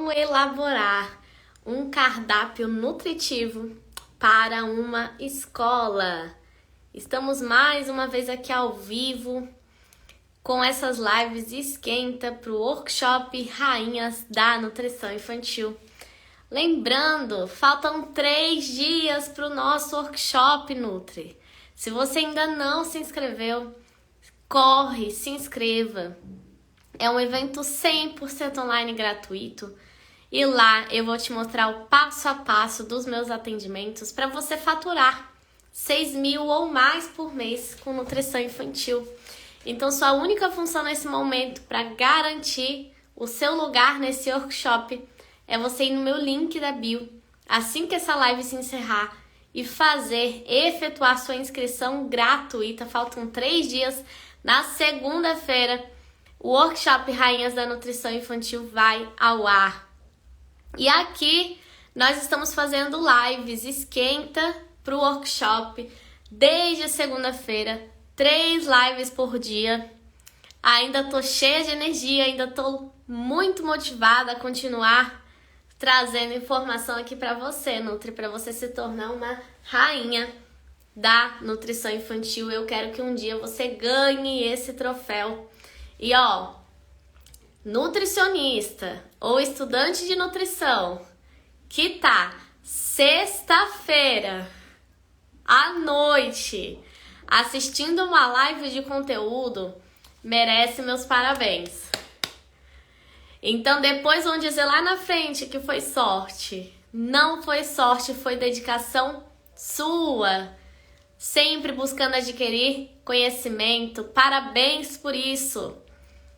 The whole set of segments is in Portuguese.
Como elaborar um cardápio nutritivo para uma escola? Estamos mais uma vez aqui ao vivo com essas lives de esquenta para o workshop Rainhas da Nutrição Infantil. Lembrando, faltam 3 dias para o nosso workshop Nutri. Se você ainda não se inscreveu, corre, se inscreva. É um evento 100% online gratuito e lá eu vou te mostrar o passo a passo dos meus atendimentos para você faturar 6.000 ou mais por mês com nutrição infantil. Então sua única função nesse momento para garantir o seu lugar nesse workshop é você ir no meu link da bio assim que essa live se encerrar e efetuar sua inscrição gratuita. Faltam 3 dias. Na segunda-feira o workshop Rainhas da Nutrição Infantil vai ao ar. E aqui nós estamos fazendo lives esquenta para o workshop desde segunda-feira. 3 lives por dia. Ainda tô cheia de energia, ainda tô muito motivada a continuar trazendo informação aqui para você, Nutri, para você se tornar uma rainha da nutrição infantil. Eu quero que um dia você ganhe esse troféu. E nutricionista ou estudante de nutrição que tá sexta-feira à noite assistindo uma live de conteúdo, merece meus parabéns. Então depois vão dizer lá na frente que foi sorte. Não foi sorte, foi dedicação sua. Sempre buscando adquirir conhecimento. Parabéns por isso.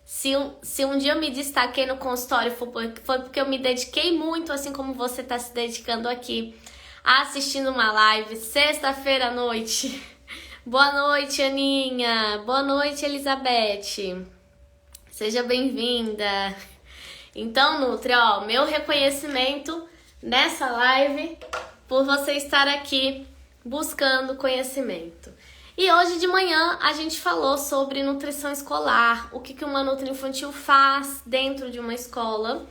Se um dia eu me destaquei no consultório, foi porque eu me dediquei muito, assim como você está se dedicando aqui, assistindo uma live, sexta-feira à noite. Boa noite, Aninha. Boa noite, Elizabeth. Seja bem-vinda. Então, Nutri, meu reconhecimento nessa live por você estar aqui buscando conhecimento. E hoje de manhã a gente falou sobre nutrição escolar, o que uma Nutri Infantil faz dentro de uma escola.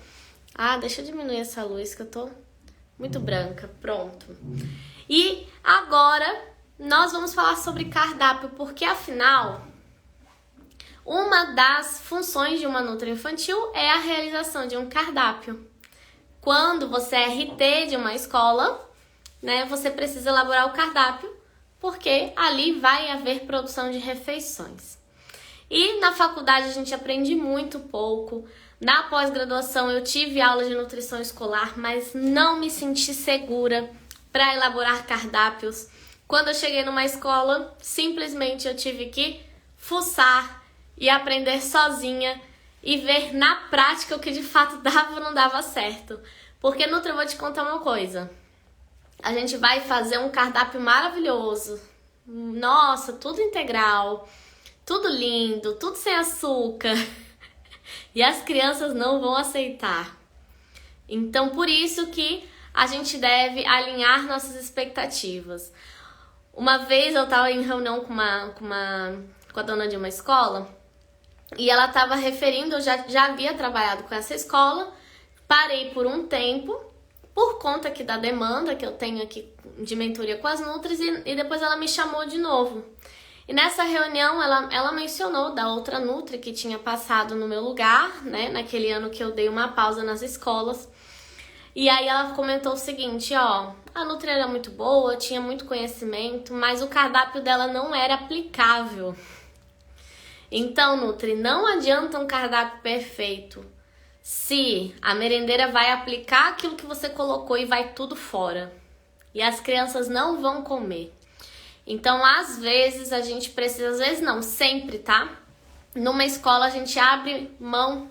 Deixa eu diminuir essa luz que eu tô muito branca. Pronto. E agora nós vamos falar sobre cardápio, porque afinal, uma das funções de uma Nutri Infantil é a realização de um cardápio. Quando você é RT de uma escola, você precisa elaborar o cardápio, porque ali vai haver produção de refeições. E na faculdade a gente aprende muito pouco. Na pós-graduação eu tive aula de nutrição escolar, mas não me senti segura para elaborar cardápios. Quando eu cheguei numa escola, simplesmente eu tive que fuçar e aprender sozinha e ver na prática o que de fato dava ou não dava certo. Porque, Nutri, eu vou te contar uma coisa. A gente vai fazer um cardápio maravilhoso. Nossa, tudo integral, tudo lindo, tudo sem açúcar. E as crianças não vão aceitar. Então, por isso que a gente deve alinhar nossas expectativas. Uma vez eu estava em reunião com a dona de uma escola e ela estava referindo, eu já havia trabalhado com essa escola, parei por um tempo, por conta aqui da demanda que eu tenho aqui de mentoria com as Nutris, e depois ela me chamou de novo. E nessa reunião ela mencionou da outra Nutri que tinha passado no meu lugar, naquele ano que eu dei uma pausa nas escolas. E aí ela comentou o seguinte, a Nutri era muito boa, tinha muito conhecimento, mas o cardápio dela não era aplicável. Então, Nutri, não adianta um cardápio perfeito se a merendeira vai aplicar aquilo que você colocou e vai tudo fora. E as crianças não vão comer. Então, às vezes, a gente precisa, às vezes não, sempre, tá? Numa escola, a gente abre mão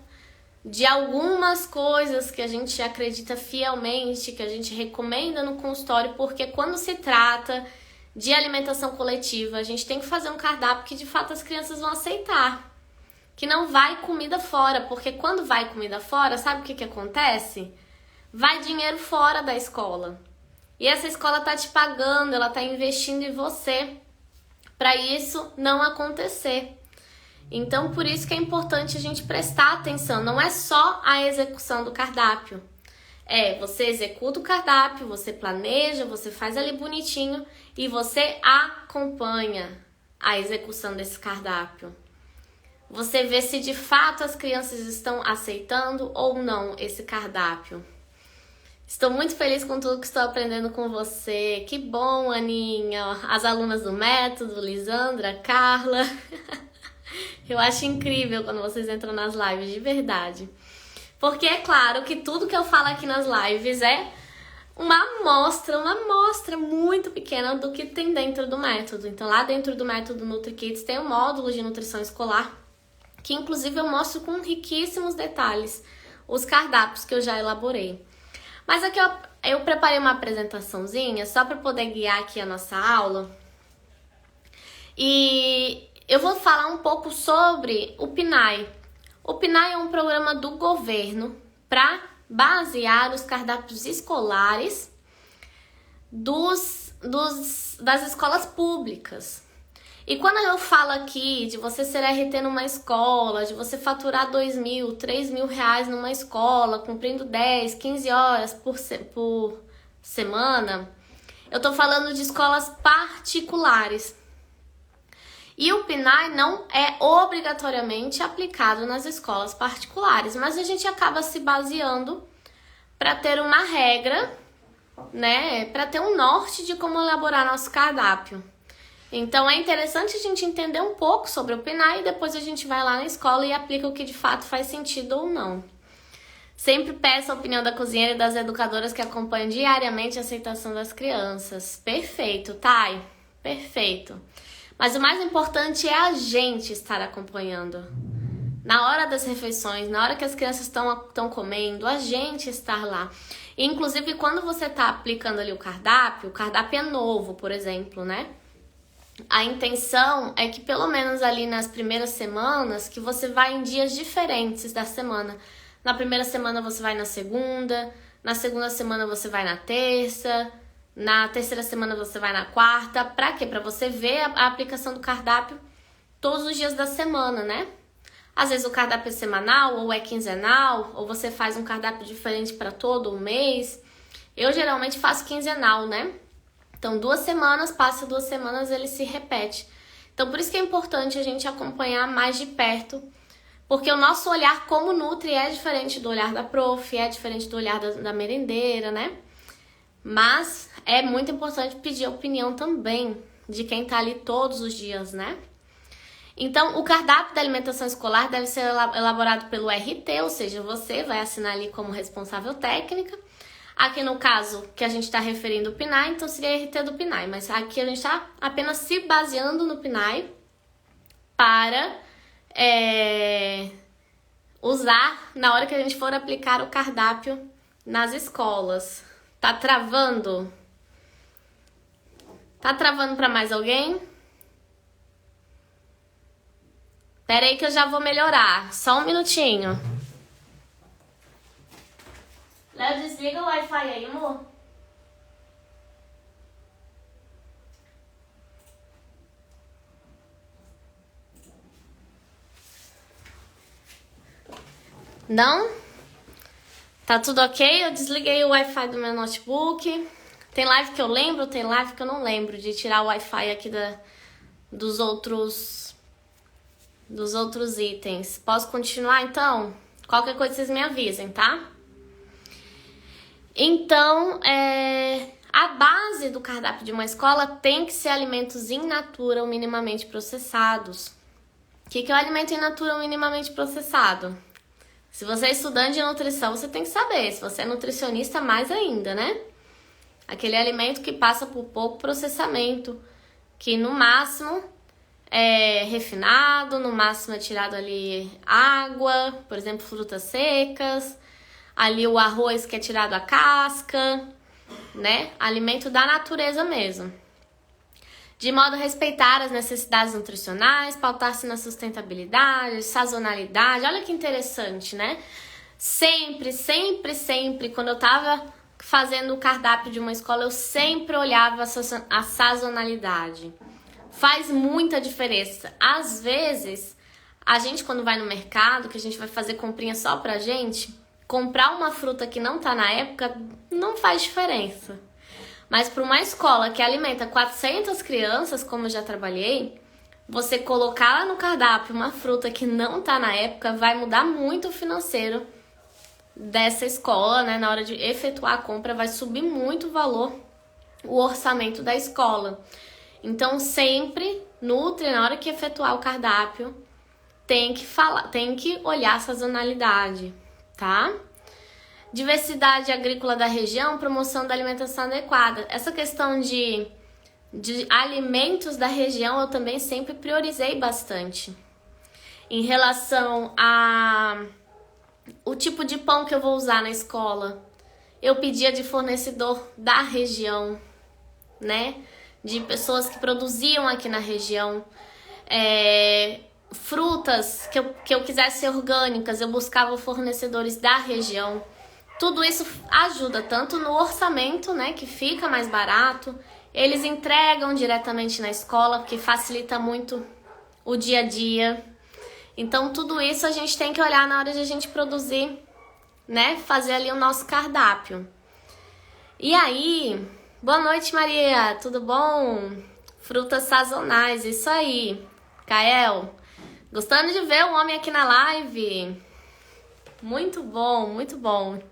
de algumas coisas que a gente acredita fielmente, que a gente recomenda no consultório, porque quando se trata de alimentação coletiva, a gente tem que fazer um cardápio que de fato as crianças vão aceitar. Que não vai comida fora, porque quando vai comida fora, sabe o que acontece? Vai dinheiro fora da escola. E essa escola tá te pagando, ela tá investindo em você para isso não acontecer. Então, por isso que é importante a gente prestar atenção. Não é só a execução do cardápio, Você executa o cardápio, você planeja, você faz ali bonitinho e você acompanha a execução desse cardápio. Você vê se de fato as crianças estão aceitando ou não esse cardápio. Estou muito feliz com tudo que estou aprendendo com você. Que bom, Aninha. As alunas do método, Lisandra, Carla. Eu acho incrível quando vocês entram nas lives, de verdade. Porque é claro que tudo que eu falo aqui nas lives é uma amostra muito pequena do que tem dentro do método. Então lá dentro do método NutriKids tem um módulo de nutrição escolar, que inclusive eu mostro com riquíssimos detalhes os cardápios que eu já elaborei. Mas aqui eu preparei uma apresentaçãozinha só para poder guiar aqui a nossa aula. E eu vou falar um pouco sobre o PNAE. O PNAE é um programa do governo para basear os cardápios escolares das escolas públicas. E quando eu falo aqui de você ser RT numa escola, de você faturar 2.000, 3.000 reais numa escola, cumprindo 10, 15 horas por semana, eu tô falando de escolas particulares. E o PNAE não é obrigatoriamente aplicado nas escolas particulares, mas a gente acaba se baseando para ter uma regra, né, para ter um norte de como elaborar nosso cardápio. Então é interessante a gente entender um pouco sobre o PNAE e depois a gente vai lá na escola e aplica o que de fato faz sentido ou não. Sempre peço a opinião da cozinheira e das educadoras que acompanham diariamente a aceitação das crianças. Perfeito, Thay? Perfeito. Mas o mais importante é a gente estar acompanhando. Na hora das refeições, na hora que as crianças estão comendo, a gente estar lá. E, inclusive, quando você está aplicando ali o cardápio é novo, por exemplo, né? A intenção é que pelo menos ali nas primeiras semanas, que você vá em dias diferentes da semana. Na primeira semana você vai na segunda semana você vai na terça, na terceira semana você vai na quarta. Pra quê? Pra você ver a aplicação do cardápio todos os dias da semana, né? Às vezes o cardápio é semanal ou é quinzenal, ou você faz um cardápio diferente para todo o mês. Eu geralmente faço quinzenal, né? Então 2 semanas, passa 2 semanas, ele se repete. Então por isso que é importante a gente acompanhar mais de perto, porque o nosso olhar como Nutri é diferente do olhar da prof, é diferente do olhar da merendeira, né? Mas é muito importante pedir a opinião também de quem tá ali todos os dias, né? Então, o cardápio da alimentação escolar deve ser elaborado pelo RT, ou seja, você vai assinar ali como responsável técnica. Aqui no caso que a gente está referindo o PNAE, então seria RT do PNAE, mas aqui a gente está apenas se baseando no PNAE para usar na hora que a gente for aplicar o cardápio nas escolas. Tá travando? Tá travando para mais alguém? Pera aí que eu já vou melhorar. Só um minutinho. Léo, desliga o Wi-Fi aí, amor. Não? Tá tudo ok? Eu desliguei o Wi-Fi do meu notebook. Tem live que eu lembro, tem live que eu não lembro de tirar o Wi-Fi aqui dos outros itens. Posso continuar então? Qualquer coisa vocês me avisem, tá? Então, a base do cardápio de uma escola tem que ser alimentos in natura ou minimamente processados. O que é o alimento in natura ou minimamente processado? Se você é estudante de nutrição, você tem que saber. Se você é nutricionista, mais ainda, né? Aquele alimento que passa por pouco processamento, que no máximo é refinado, no máximo é tirado ali água, por exemplo, frutas secas, ali o arroz que é tirado a casca, né? Alimento da natureza mesmo. De modo a respeitar as necessidades nutricionais, pautar-se na sustentabilidade, sazonalidade. Olha que interessante, né? Sempre, quando eu tava fazendo o cardápio de uma escola, eu sempre olhava a sazonalidade. Faz muita diferença. Às vezes, a gente quando vai no mercado, que a gente vai fazer comprinha só pra gente, comprar uma fruta que não tá na época não faz diferença. Mas para uma escola que alimenta 400 crianças, como eu já trabalhei, você colocar lá no cardápio uma fruta que não tá na época vai mudar muito o financeiro dessa escola, né? Na hora de efetuar a compra vai subir muito o valor, o orçamento da escola. Então sempre Nutri, na hora que efetuar o cardápio, tem que olhar a sazonalidade, tá? Diversidade agrícola da região, promoção da alimentação adequada. Essa questão de alimentos da região eu também sempre priorizei bastante. Em relação a o tipo de pão que eu vou usar na escola, eu pedia de fornecedor da região, né? De pessoas que produziam aqui na região. Frutas que eu quisesse orgânicas, eu buscava fornecedores da região. Tudo isso ajuda tanto no orçamento, né, que fica mais barato. Eles entregam diretamente na escola, que facilita muito o dia a dia. Então tudo isso a gente tem que olhar na hora de a gente produzir, né, fazer ali o nosso cardápio. E aí, boa noite, Maria, tudo bom? Frutas sazonais, isso aí. Kael, gostando de ver o homem aqui na live. Muito bom, muito bom.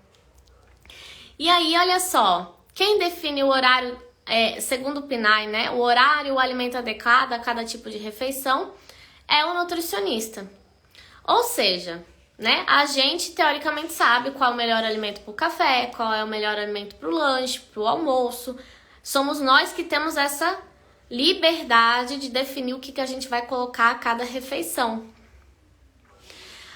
E aí, olha só, quem define o horário, segundo o PNAE, né? O horário e o alimento adequado a cada tipo de refeição é o nutricionista. Ou seja, né? A gente teoricamente sabe qual é o melhor alimento para o café, qual é o melhor alimento para o lanche, para o almoço. Somos nós que temos essa liberdade de definir o que a gente vai colocar a cada refeição.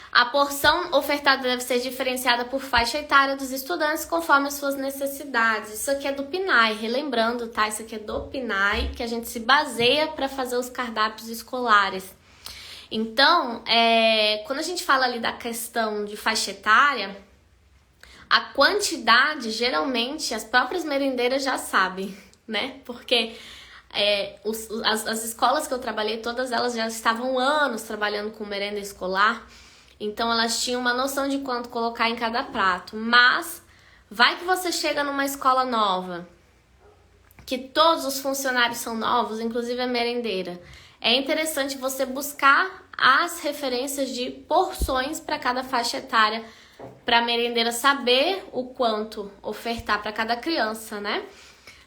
A porção ofertada deve ser diferenciada por faixa etária dos estudantes conforme as suas necessidades. Isso aqui é do PNAE, relembrando, tá? Isso aqui é do PNAE, que a gente se baseia para fazer os cardápios escolares. Então, quando a gente fala ali da questão de faixa etária, a quantidade, geralmente, as próprias merendeiras já sabem, né? Porque as escolas que eu trabalhei, todas elas já estavam anos trabalhando com merenda escolar. Então, elas tinham uma noção de quanto colocar em cada prato. Mas, vai que você chega numa escola nova, que todos os funcionários são novos, inclusive a merendeira. É interessante você buscar as referências de porções para cada faixa etária, para a merendeira saber o quanto ofertar para cada criança, né?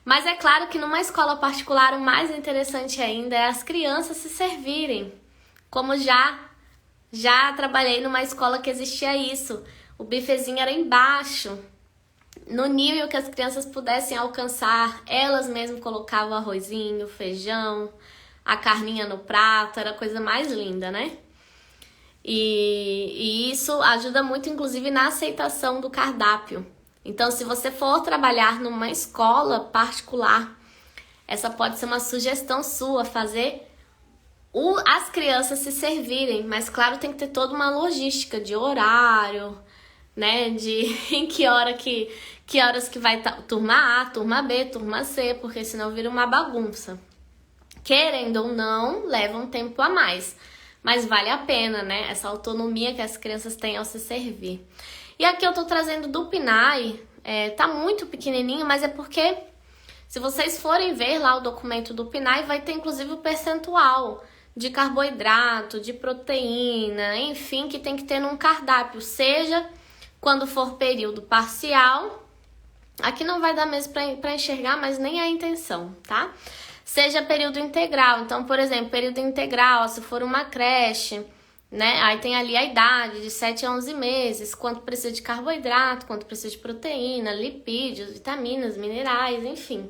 Mas é claro que numa escola particular, o mais interessante ainda é as crianças se servirem. Como já trabalhei numa escola que existia isso. O bifezinho era embaixo, no nível que as crianças pudessem alcançar. Elas mesmas colocavam arrozinho, feijão, a carninha no prato. Era a coisa mais linda, né? E isso ajuda muito, inclusive, na aceitação do cardápio. Então, se você for trabalhar numa escola particular, essa pode ser uma sugestão sua, fazer as crianças se servirem, mas claro, tem que ter toda uma logística de horário, né, de em que horas que vai turma A, turma B, turma C, porque senão vira uma bagunça. Querendo ou não, leva um tempo a mais, mas vale a pena, né, essa autonomia que as crianças têm ao se servir. E aqui eu tô trazendo do PNAE, tá muito pequenininho, mas é porque se vocês forem ver lá o documento do PNAE, vai ter inclusive o percentual de carboidrato, de proteína, enfim, que tem que ter num cardápio, seja quando for período parcial, aqui não vai dar mesmo para enxergar, mas nem é a intenção, tá? Seja período integral, então, por exemplo, período integral, se for uma creche, né, aí tem ali a idade de 7 a 11 meses, quanto precisa de carboidrato, quanto precisa de proteína, lipídios, vitaminas, minerais, enfim.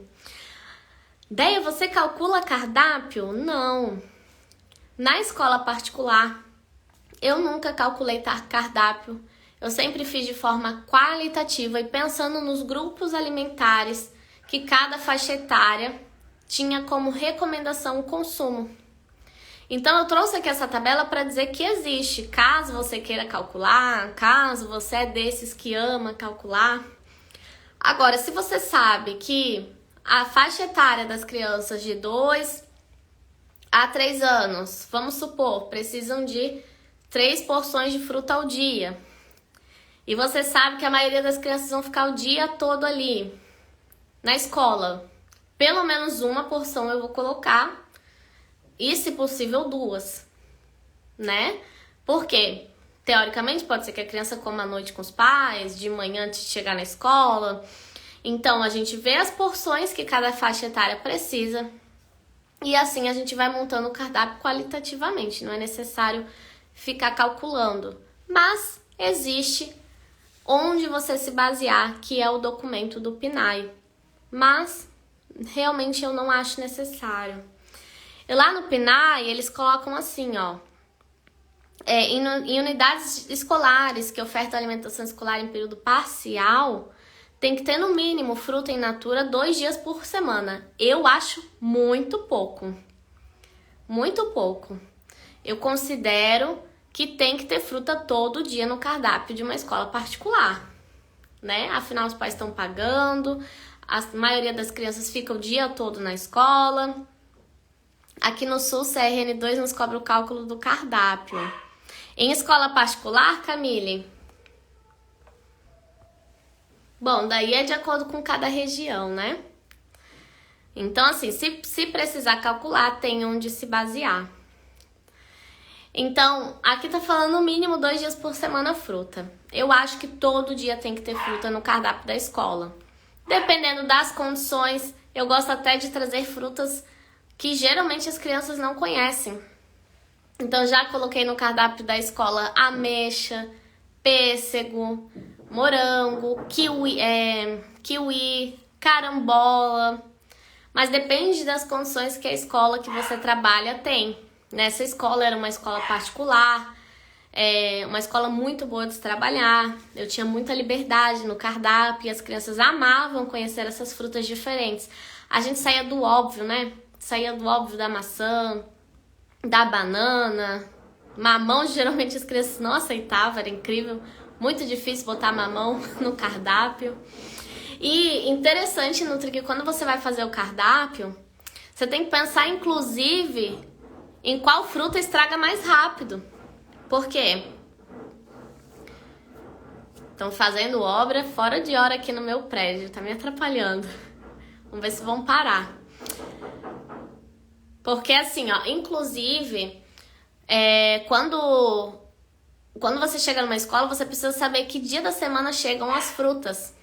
Deia, você calcula cardápio? Não. Na escola particular, eu nunca calculei cardápio. Eu sempre fiz de forma qualitativa e pensando nos grupos alimentares que cada faixa etária tinha como recomendação o consumo. Então, eu trouxe aqui essa tabela para dizer que existe, caso você queira calcular, caso você é desses que ama calcular. Agora, se você sabe que a faixa etária das crianças de 2 a 3 anos, vamos supor, precisam de 3 porções de fruta ao dia. E você sabe que a maioria das crianças vão ficar o dia todo ali na escola. Pelo menos uma porção eu vou colocar e, se possível, 2, né? Por quê? Teoricamente, pode ser que a criança coma à noite com os pais, de manhã antes de chegar na escola. Então, a gente vê as porções que cada faixa etária precisa e assim a gente vai montando o cardápio qualitativamente. Não é necessário ficar calculando, mas existe onde você se basear, que é o documento do PNAE. Mas, realmente, eu não acho necessário. E lá no PNAE, eles colocam assim, ó. Em unidades escolares que ofertam alimentação escolar em período parcial, tem que ter no mínimo fruta in natura 2 dias por semana. Eu acho muito pouco. Muito pouco. Eu considero que tem que ter fruta todo dia no cardápio de uma escola particular, né? Afinal, os pais estão pagando, a maioria das crianças fica o dia todo na escola. Aqui no Sul, CRN2 nos cobra o cálculo do cardápio. Em escola particular, Camille? Bom, daí é de acordo com cada região, né? Então, assim, se precisar calcular, tem onde se basear. Então, aqui tá falando no mínimo 2 dias por semana fruta. Eu acho que todo dia tem que ter fruta no cardápio da escola. Dependendo das condições, eu gosto até de trazer frutas que geralmente as crianças não conhecem. Então, já coloquei no cardápio da escola ameixa, pêssego, morango, kiwi, carambola. Mas depende das condições que a escola que você trabalha tem. Nessa escola era uma escola particular, uma escola muito boa de se trabalhar. Eu tinha muita liberdade no cardápio e as crianças amavam conhecer essas frutas diferentes. A gente saía do óbvio, né? Saía do óbvio da maçã, da banana. Mamão, geralmente as crianças não aceitavam, era incrível. Muito difícil botar mamão no cardápio. E interessante, Nutri, que quando você vai fazer o cardápio, você tem que pensar, inclusive, em qual fruta estraga mais rápido. Por quê? Estão fazendo obra fora de hora aqui no meu prédio, tá me atrapalhando. Vamos ver se vão parar. Porque assim, ó, inclusive, quando você chega numa escola, você precisa saber que dia da semana chegam as frutas.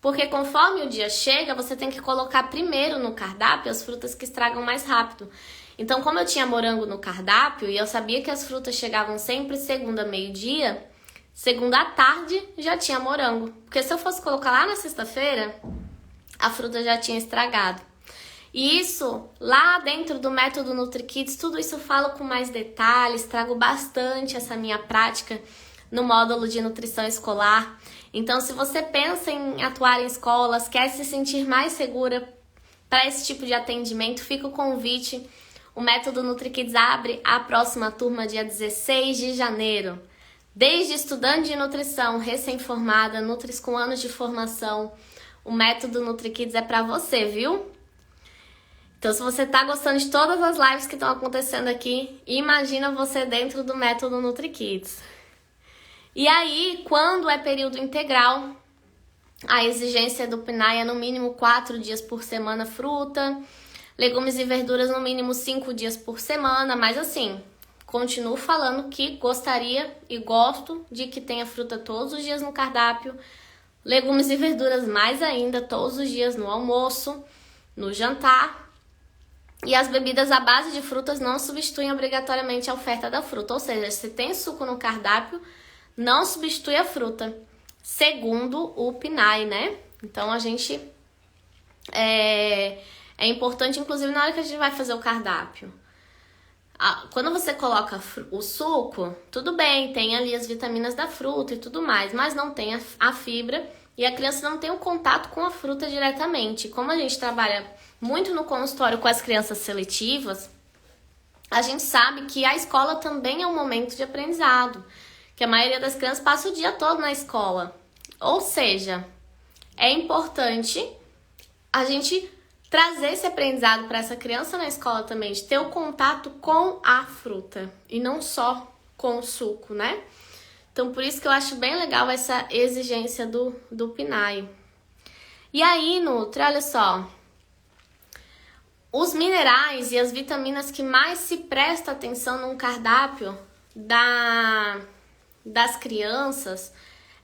Porque conforme o dia chega, você tem que colocar primeiro no cardápio as frutas que estragam mais rápido. Então, como eu tinha morango no cardápio e eu sabia que as frutas chegavam sempre segunda, meio-dia, segunda à tarde já tinha morango. Porque se eu fosse colocar lá na sexta-feira, a fruta já tinha estragado. E isso, lá dentro do método NutriKids, tudo isso eu falo com mais detalhes, trago bastante essa minha prática no módulo de nutrição escolar. Então, se você pensa em atuar em escolas, quer se sentir mais segura para esse tipo de atendimento, fica o convite. O método NutriKids abre a próxima turma dia 16 de janeiro. Desde estudante de nutrição, recém-formada, nutris com anos de formação, o método NutriKids é para você, viu? Então, se você tá gostando de todas as lives que estão acontecendo aqui, imagina você dentro do método NutriKids. E aí, quando é período integral, a exigência do PNAE é no mínimo 4 dias por semana fruta, legumes e verduras no mínimo 5 dias por semana, mas assim, continuo falando que gostaria e gosto de que tenha fruta todos os dias no cardápio, legumes e verduras mais ainda, todos os dias no almoço, no jantar. E as bebidas à base de frutas não substituem obrigatoriamente a oferta da fruta, ou seja, se tem suco no cardápio, não substitui a fruta, segundo o PNAE, né? Então, a gente... É importante, inclusive, na hora que a gente vai fazer o cardápio. Quando você coloca o suco, tudo bem, tem ali as vitaminas da fruta e tudo mais, mas não tem a fibra e a criança não tem o contato com a fruta diretamente. Como a gente trabalha muito no consultório com as crianças seletivas, a gente sabe que a escola também é um momento de aprendizado, que a maioria das crianças passa o dia todo na escola. Ou seja, é importante a gente trazer esse aprendizado para essa criança na escola também, de ter o contato com a fruta e não só com o suco, né? Então, por isso que eu acho bem legal essa exigência do PNAE. E aí, Nutri, olha só. Os minerais e as vitaminas que mais se presta atenção num cardápio das crianças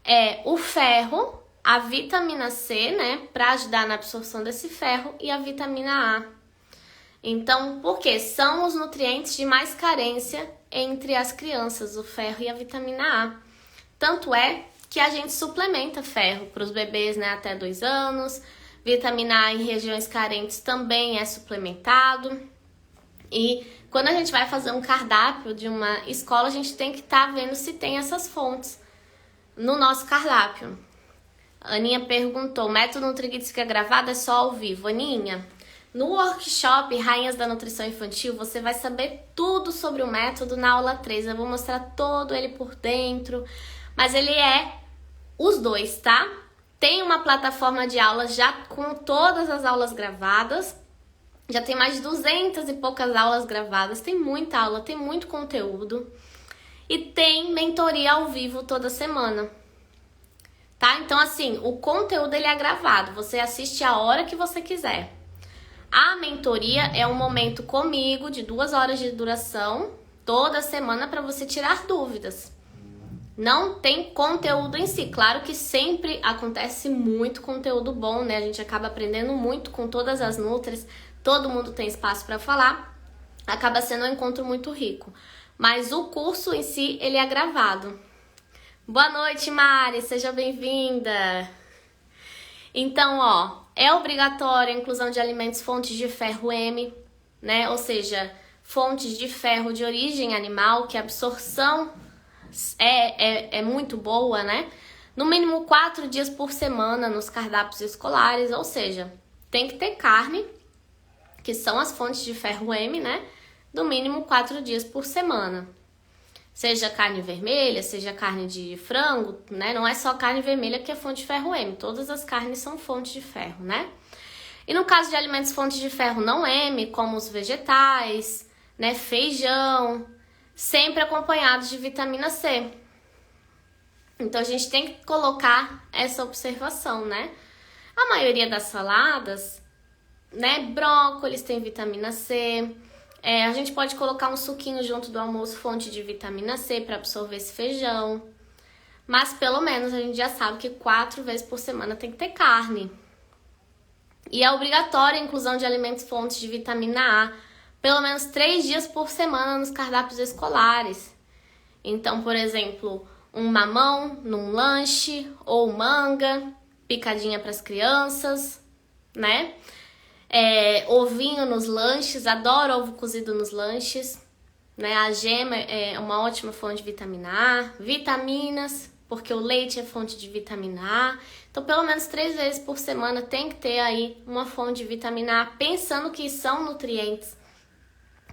é o ferro, a vitamina C, né, para ajudar na absorção desse ferro, e a vitamina A. Então, por quê? São os nutrientes de mais carência entre as crianças, o ferro e a vitamina A. Tanto é que a gente suplementa ferro para os bebês, né, até 2 anos. Vitamina A em regiões carentes também é suplementado. E quando a gente vai fazer um cardápio de uma escola, a gente tem que estar vendo se tem essas fontes no nosso cardápio. A Aninha perguntou, método NutriGuides fica gravado, é só ao vivo? Aninha, no workshop Rainhas da Nutrição Infantil, você vai saber tudo sobre o método na aula 3. Eu vou mostrar todo ele por dentro, mas ele é os dois, tá? Tem uma plataforma de aulas já com todas as aulas gravadas. Já tem mais de 200 e poucas aulas gravadas. Tem muita aula, tem muito conteúdo. E tem mentoria ao vivo toda semana. Tá? Então, assim, o conteúdo ele é gravado. Você assiste a hora que você quiser. A mentoria é um momento comigo de 2 horas de duração toda semana para você tirar dúvidas. Não tem conteúdo em si. Claro que sempre acontece muito conteúdo bom, né? A gente acaba aprendendo muito com todas as nutris. Todo mundo tem espaço para falar. Acaba sendo um encontro muito rico. Mas o curso em si, ele é gravado. Boa noite, Mari. Seja bem-vinda. Então, ó, é obrigatório a inclusão de alimentos fontes de ferro M, né? Ou seja, fontes de ferro de origem animal, que a absorção é muito boa, né? No mínimo 4 dias por semana nos cardápios escolares, ou seja, tem que ter carne, que são as fontes de ferro M, né? No mínimo 4 dias por semana. Seja carne vermelha, seja carne de frango, né? Não é só carne vermelha que é fonte de ferro M. Todas as carnes são fontes de ferro, né? E no caso de alimentos fontes de ferro não M, como os vegetais, né? Feijão, sempre acompanhados de vitamina C. Então a gente tem que colocar essa observação, né? A maioria das saladas, né? Brócolis tem vitamina C. A gente pode colocar um suquinho junto do almoço, fonte de vitamina C para absorver esse feijão. Mas pelo menos a gente já sabe que 4 vezes por semana tem que ter carne. E é obrigatória a inclusão de alimentos fontes de vitamina A, pelo menos 3 dias por semana nos cardápios escolares. Então, por exemplo, um mamão num lanche, ou manga, picadinha para as crianças, né? Ovinho nos lanches, adoro ovo cozido nos lanches, né? A gema é uma ótima fonte de vitamina A, vitaminas, porque o leite é fonte de vitamina A. Então, pelo menos 3 vezes por semana tem que ter aí uma fonte de vitamina A, pensando que são nutrientes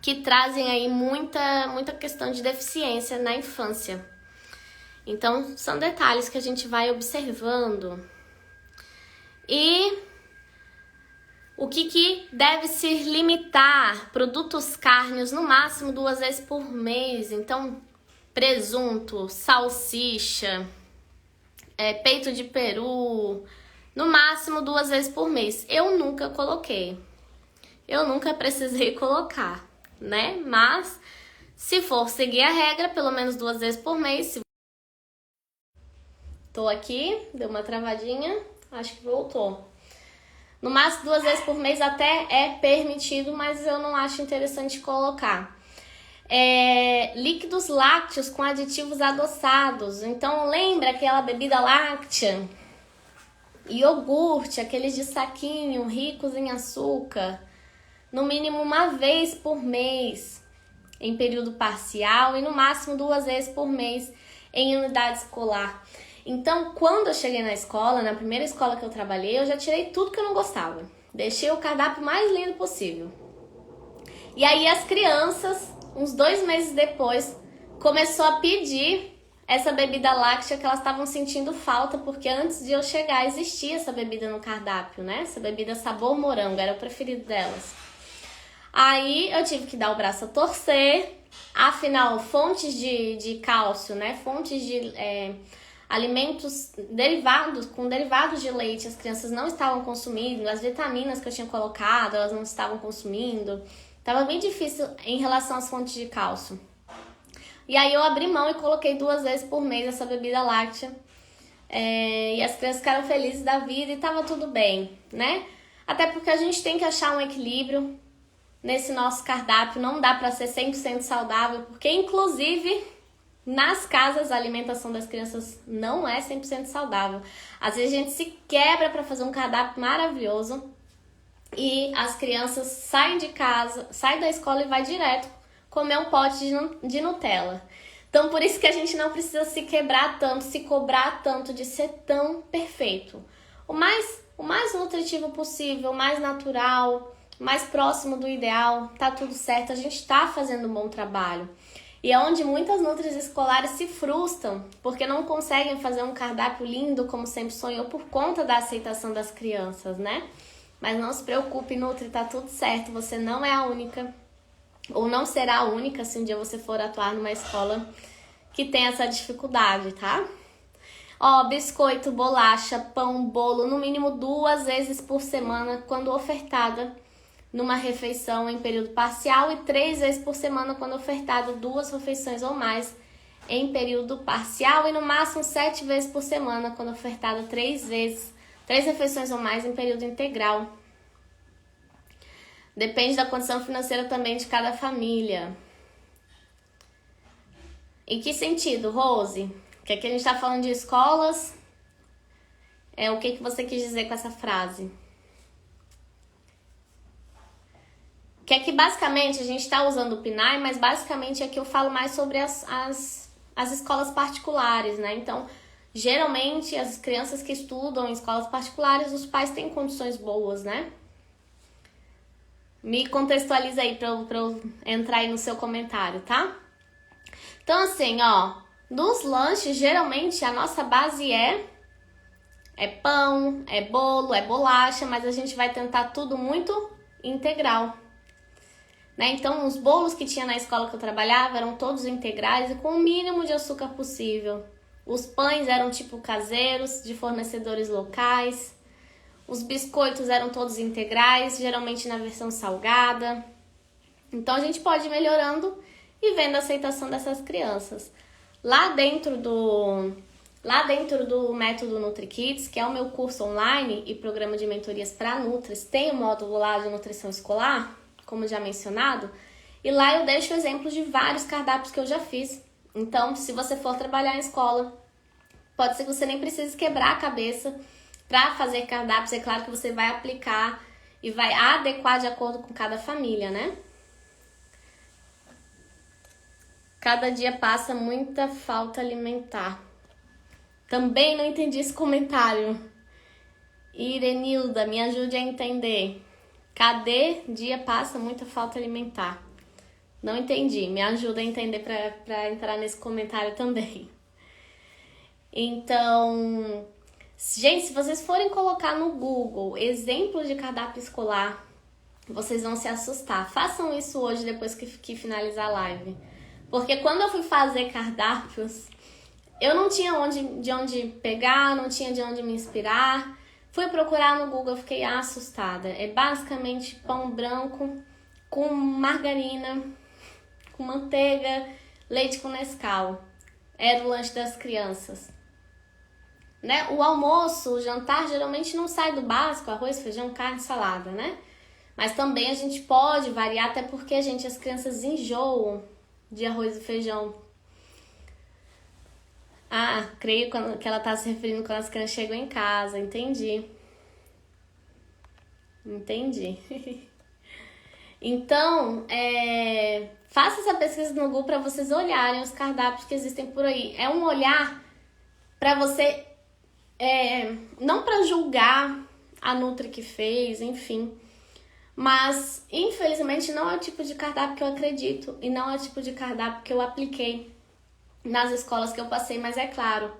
que trazem aí muita questão de deficiência na infância. Então, são detalhes que a gente vai observando. E o que deve se limitar? Produtos cárneos no máximo 2 vezes por mês. Então, presunto, salsicha, peito de peru, no máximo 2 vezes por mês. Eu nunca coloquei. Eu nunca precisei colocar, né? Mas, se for seguir a regra, pelo menos 2 vezes por mês. Tô aqui, deu uma travadinha, acho que voltou. No máximo 2 vezes por mês até é permitido, mas eu não acho interessante colocar. Líquidos lácteos com aditivos adoçados. Então lembra aquela bebida láctea? Iogurte, aqueles de saquinho, ricos em açúcar. No mínimo 1 vez por mês em período parcial e no máximo 2 vezes por mês em unidade escolar. Então, quando eu cheguei na escola, na primeira escola que eu trabalhei, eu já tirei tudo que eu não gostava. Deixei o cardápio mais lindo possível. E aí as crianças, uns 2 meses depois, começou a pedir essa bebida láctea que elas estavam sentindo falta, porque antes de eu chegar existia essa bebida no cardápio, né? Essa bebida sabor morango, era o preferido delas. Aí eu tive que dar o braço a torcer, afinal, fontes de cálcio, né? Fontes de alimentos derivados, com derivados de leite, as crianças não estavam consumindo, as vitaminas que eu tinha colocado, elas não estavam consumindo. Tava bem difícil em relação às fontes de cálcio. E aí eu abri mão e coloquei 2 vezes por mês essa bebida láctea. E as crianças ficaram felizes da vida e tava tudo bem, né? Até porque a gente tem que achar um equilíbrio nesse nosso cardápio. Não dá pra ser 100% saudável, porque inclusive nas casas a alimentação das crianças não é 100% saudável. Às vezes a gente se quebra pra fazer um cardápio maravilhoso e as crianças saem de casa, saem da escola e vai direto comer um pote de Nutella. Então, por isso que a gente não precisa se quebrar tanto, se cobrar tanto de ser tão perfeito. O mais nutritivo possível, o mais natural, mais próximo do ideal, tá tudo certo, a gente tá fazendo um bom trabalho. E é onde muitas nutris escolares se frustram, porque não conseguem fazer um cardápio lindo como sempre sonhou por conta da aceitação das crianças, né? Mas não se preocupe, Nutri, tá tudo certo, você não é a única, ou não será a única se um dia você for atuar numa escola que tem essa dificuldade, tá? Ó, biscoito, bolacha, pão, bolo, no mínimo 2 vezes por semana, quando ofertada numa refeição em período parcial, e 3 vezes por semana quando ofertado 2 refeições ou mais em período parcial, e no máximo 7 vezes por semana quando ofertado 3 refeições ou mais em período integral. Depende da condição financeira também de cada família. Em que sentido, Rose? Que aqui a gente tá falando de escolas. O que você quis dizer com essa frase? Que aqui basicamente a gente tá usando o PNAE, mas basicamente aqui eu falo mais sobre as escolas particulares, né? Então, geralmente as crianças que estudam em escolas particulares, os pais têm condições boas, né? Me contextualiza aí pra eu entrar aí no seu comentário, tá? Então, assim, ó, nos lanches, geralmente a nossa base é pão, é bolo, é bolacha, mas a gente vai tentar tudo muito integral, né? Então, os bolos que tinha na escola que eu trabalhava eram todos integrais e com o mínimo de açúcar possível. Os pães eram tipo caseiros, de fornecedores locais. Os biscoitos eram todos integrais, geralmente na versão salgada. Então, a gente pode ir melhorando e vendo a aceitação dessas crianças. Lá dentro do método NutriKids, que é o meu curso online e programa de mentorias para Nutris, tem o módulo lá de nutrição escolar, como já mencionado, e lá eu deixo exemplos de vários cardápios que eu já fiz. Então, se você for trabalhar em escola, pode ser que você nem precise quebrar a cabeça para fazer cardápios. É claro que você vai aplicar e vai adequar de acordo com cada família, né? Cada dia passa muita falta alimentar. Também não entendi esse comentário. Irenilda, me ajude a entender. Cadê dia passa muita falta alimentar? Não entendi. Me ajuda a entender para entrar nesse comentário também. Então, gente, se vocês forem colocar no Google exemplos de cardápio escolar, vocês vão se assustar. Façam isso hoje, depois que finalizar a live. Porque quando eu fui fazer cardápios, eu não tinha de onde pegar, não tinha de onde me inspirar. Fui procurar no Google, fiquei assustada. É basicamente pão branco com margarina, com manteiga, leite com Nescau. Era o lanche das crianças. Né? O almoço, o jantar, geralmente não sai do básico, arroz, feijão, carne, salada, né? Mas também a gente pode variar, até porque, as crianças enjoam de arroz e feijão. Ah, creio que ela está se referindo quando as crianças chegam em casa. Entendi. Então, faça essa pesquisa no Google para vocês olharem os cardápios que existem por aí. É um olhar para você, não para julgar a Nutri que fez, enfim. Mas, infelizmente, não é o tipo de cardápio que eu acredito e não é o tipo de cardápio que eu apliquei nas escolas que eu passei. Mas é claro,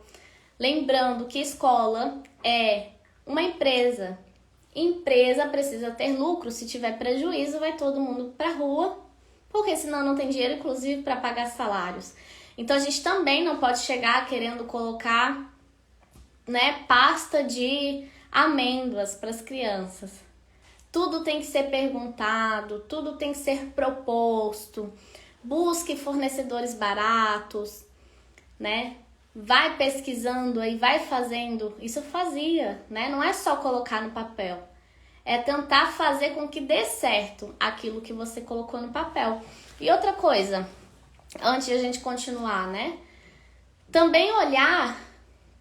lembrando que escola é uma empresa empresa precisa ter lucro, se tiver prejuízo vai todo mundo para a rua, porque senão não tem dinheiro, inclusive, para pagar salários. Então a gente também não pode chegar querendo colocar, né, pasta de amêndoas para as crianças. Tudo tem que ser perguntado, tudo tem que ser proposto. Busque fornecedores baratos, né? Vai pesquisando aí, vai fazendo. Isso eu fazia, né? Não é só colocar no papel. É tentar fazer com que dê certo aquilo que você colocou no papel. E outra coisa, antes de a gente continuar, né? Também olhar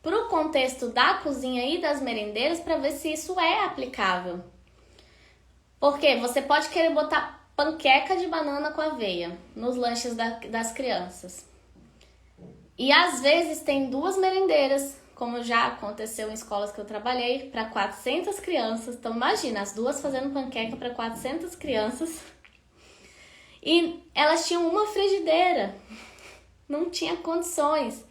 para o contexto da cozinha e das merendeiras para ver se isso é aplicável. Porque você pode querer botar panqueca de banana com aveia nos lanches das crianças. E às vezes tem 2 merendeiras, como já aconteceu em escolas que eu trabalhei, para 400 crianças. Então imagina, as 2 fazendo panqueca para 400 crianças. E elas tinham uma frigideira. Não tinha condições.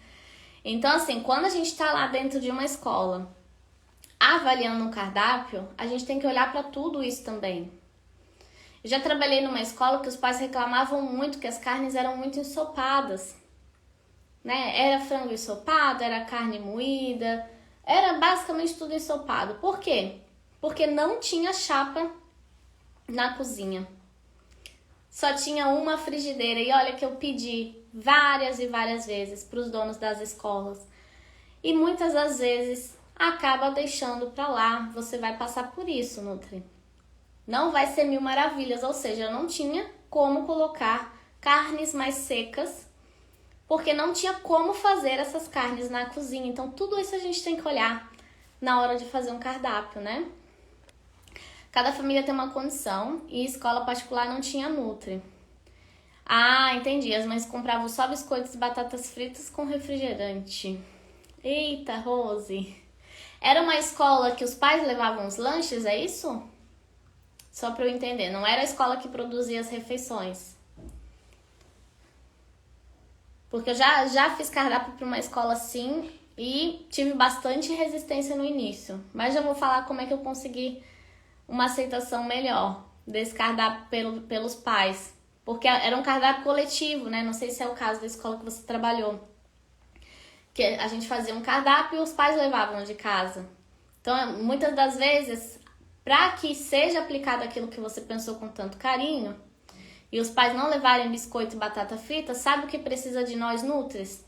Então assim, quando a gente está lá dentro de uma escola avaliando um cardápio, a gente tem que olhar para tudo isso também. Eu já trabalhei numa escola que os pais reclamavam muito que as carnes eram muito ensopadas, né? Era frango ensopado, era carne moída, era basicamente tudo ensopado. Por quê? Porque não tinha chapa na cozinha. Só tinha uma frigideira. E olha que eu pedi várias e várias vezes para os donos das escolas. E muitas das vezes acaba deixando para lá. Você vai passar por isso, Nutri. Não vai ser mil maravilhas, ou seja, eu não tinha como colocar carnes mais secas, porque não tinha como fazer essas carnes na cozinha. Então tudo isso a gente tem que olhar na hora de fazer um cardápio, né? Cada família tem uma condição e escola particular não tinha Nutri. Ah, entendi. As mães compravam só biscoitos e batatas fritas com refrigerante. Eita, Rose. Era uma escola que os pais levavam os lanches, é isso? Só para eu entender, não era a escola que produzia as refeições. Porque eu já fiz cardápio para uma escola assim e tive bastante resistência no início. Mas já vou falar como é que eu consegui uma aceitação melhor desse cardápio pelos pais. Porque era um cardápio coletivo, né? Não sei se é o caso da escola que você trabalhou. Que a gente fazia um cardápio e os pais levavam de casa. Então, muitas das vezes, para que seja aplicado aquilo que você pensou com tanto carinho, e os pais não levarem biscoito e batata frita, sabe o que precisa de nós, Nutris?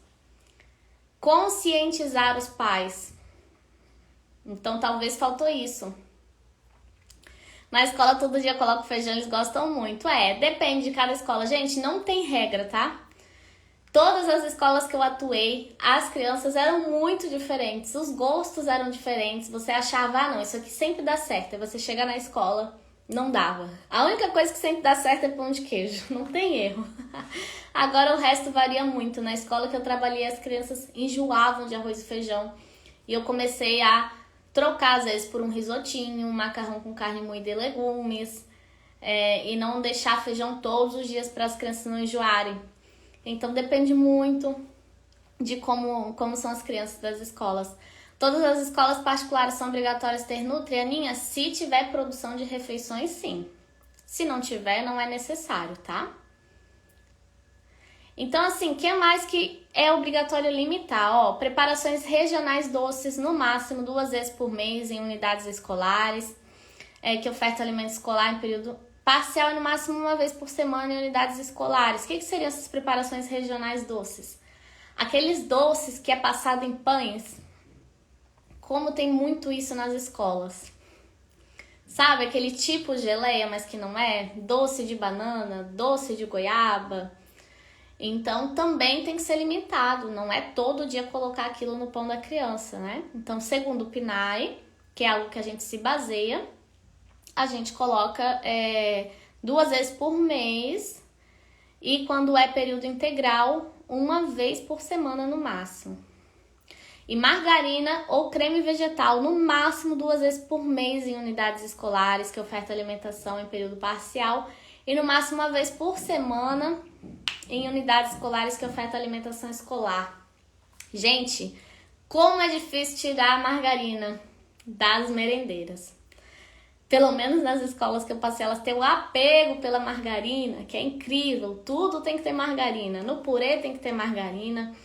Conscientizar os pais. Então, talvez faltou isso. Na escola, todo dia eu coloco feijão, eles gostam muito. Depende de cada escola. Gente, não tem regra, tá? Todas as escolas que eu atuei, as crianças eram muito diferentes, os gostos eram diferentes. Você achava, não, isso aqui sempre dá certo. Aí você chega na escola, não dava. A única coisa que sempre dá certo é pão de queijo, não tem erro. Agora o resto varia muito. Na escola que eu trabalhei, as crianças enjoavam de arroz e feijão. E eu comecei a trocar, às vezes, por um risotinho, um macarrão com carne moída e legumes. E não deixar feijão todos os dias para as crianças não enjoarem. Então depende muito de como são as crianças das escolas. Todas as escolas particulares são obrigatórias ter Nutri, Aninha? Se tiver produção de refeições, sim. Se não tiver, não é necessário, tá? Então, assim, o que mais que é obrigatório limitar? Preparações regionais doces, no máximo 2 vezes por mês em unidades escolares, que oferta alimento escolar em período parcial e no máximo 1 vez por semana em unidades escolares. O que seriam essas preparações regionais doces? Aqueles doces que é passado em pães, como tem muito isso nas escolas. Sabe, aquele tipo de geleia, mas que não é? Doce de banana, doce de goiaba. Então, também tem que ser limitado. Não é todo dia colocar aquilo no pão da criança, né? Então, segundo o PNAE, que é algo que a gente se baseia, a gente coloca 2 vezes por mês e quando é período integral, 1 vez por semana no máximo. E margarina ou creme vegetal, no máximo 2 vezes por mês em unidades escolares que oferta alimentação em período parcial e no máximo 1 vez por semana em unidades escolares que oferta alimentação escolar. Gente, como é difícil tirar a margarina das merendeiras. pelo menos nas escolas que eu passei, elas têm um apego pela margarina, que é incrível. Tudo tem que ter margarina. No purê tem que ter margarina.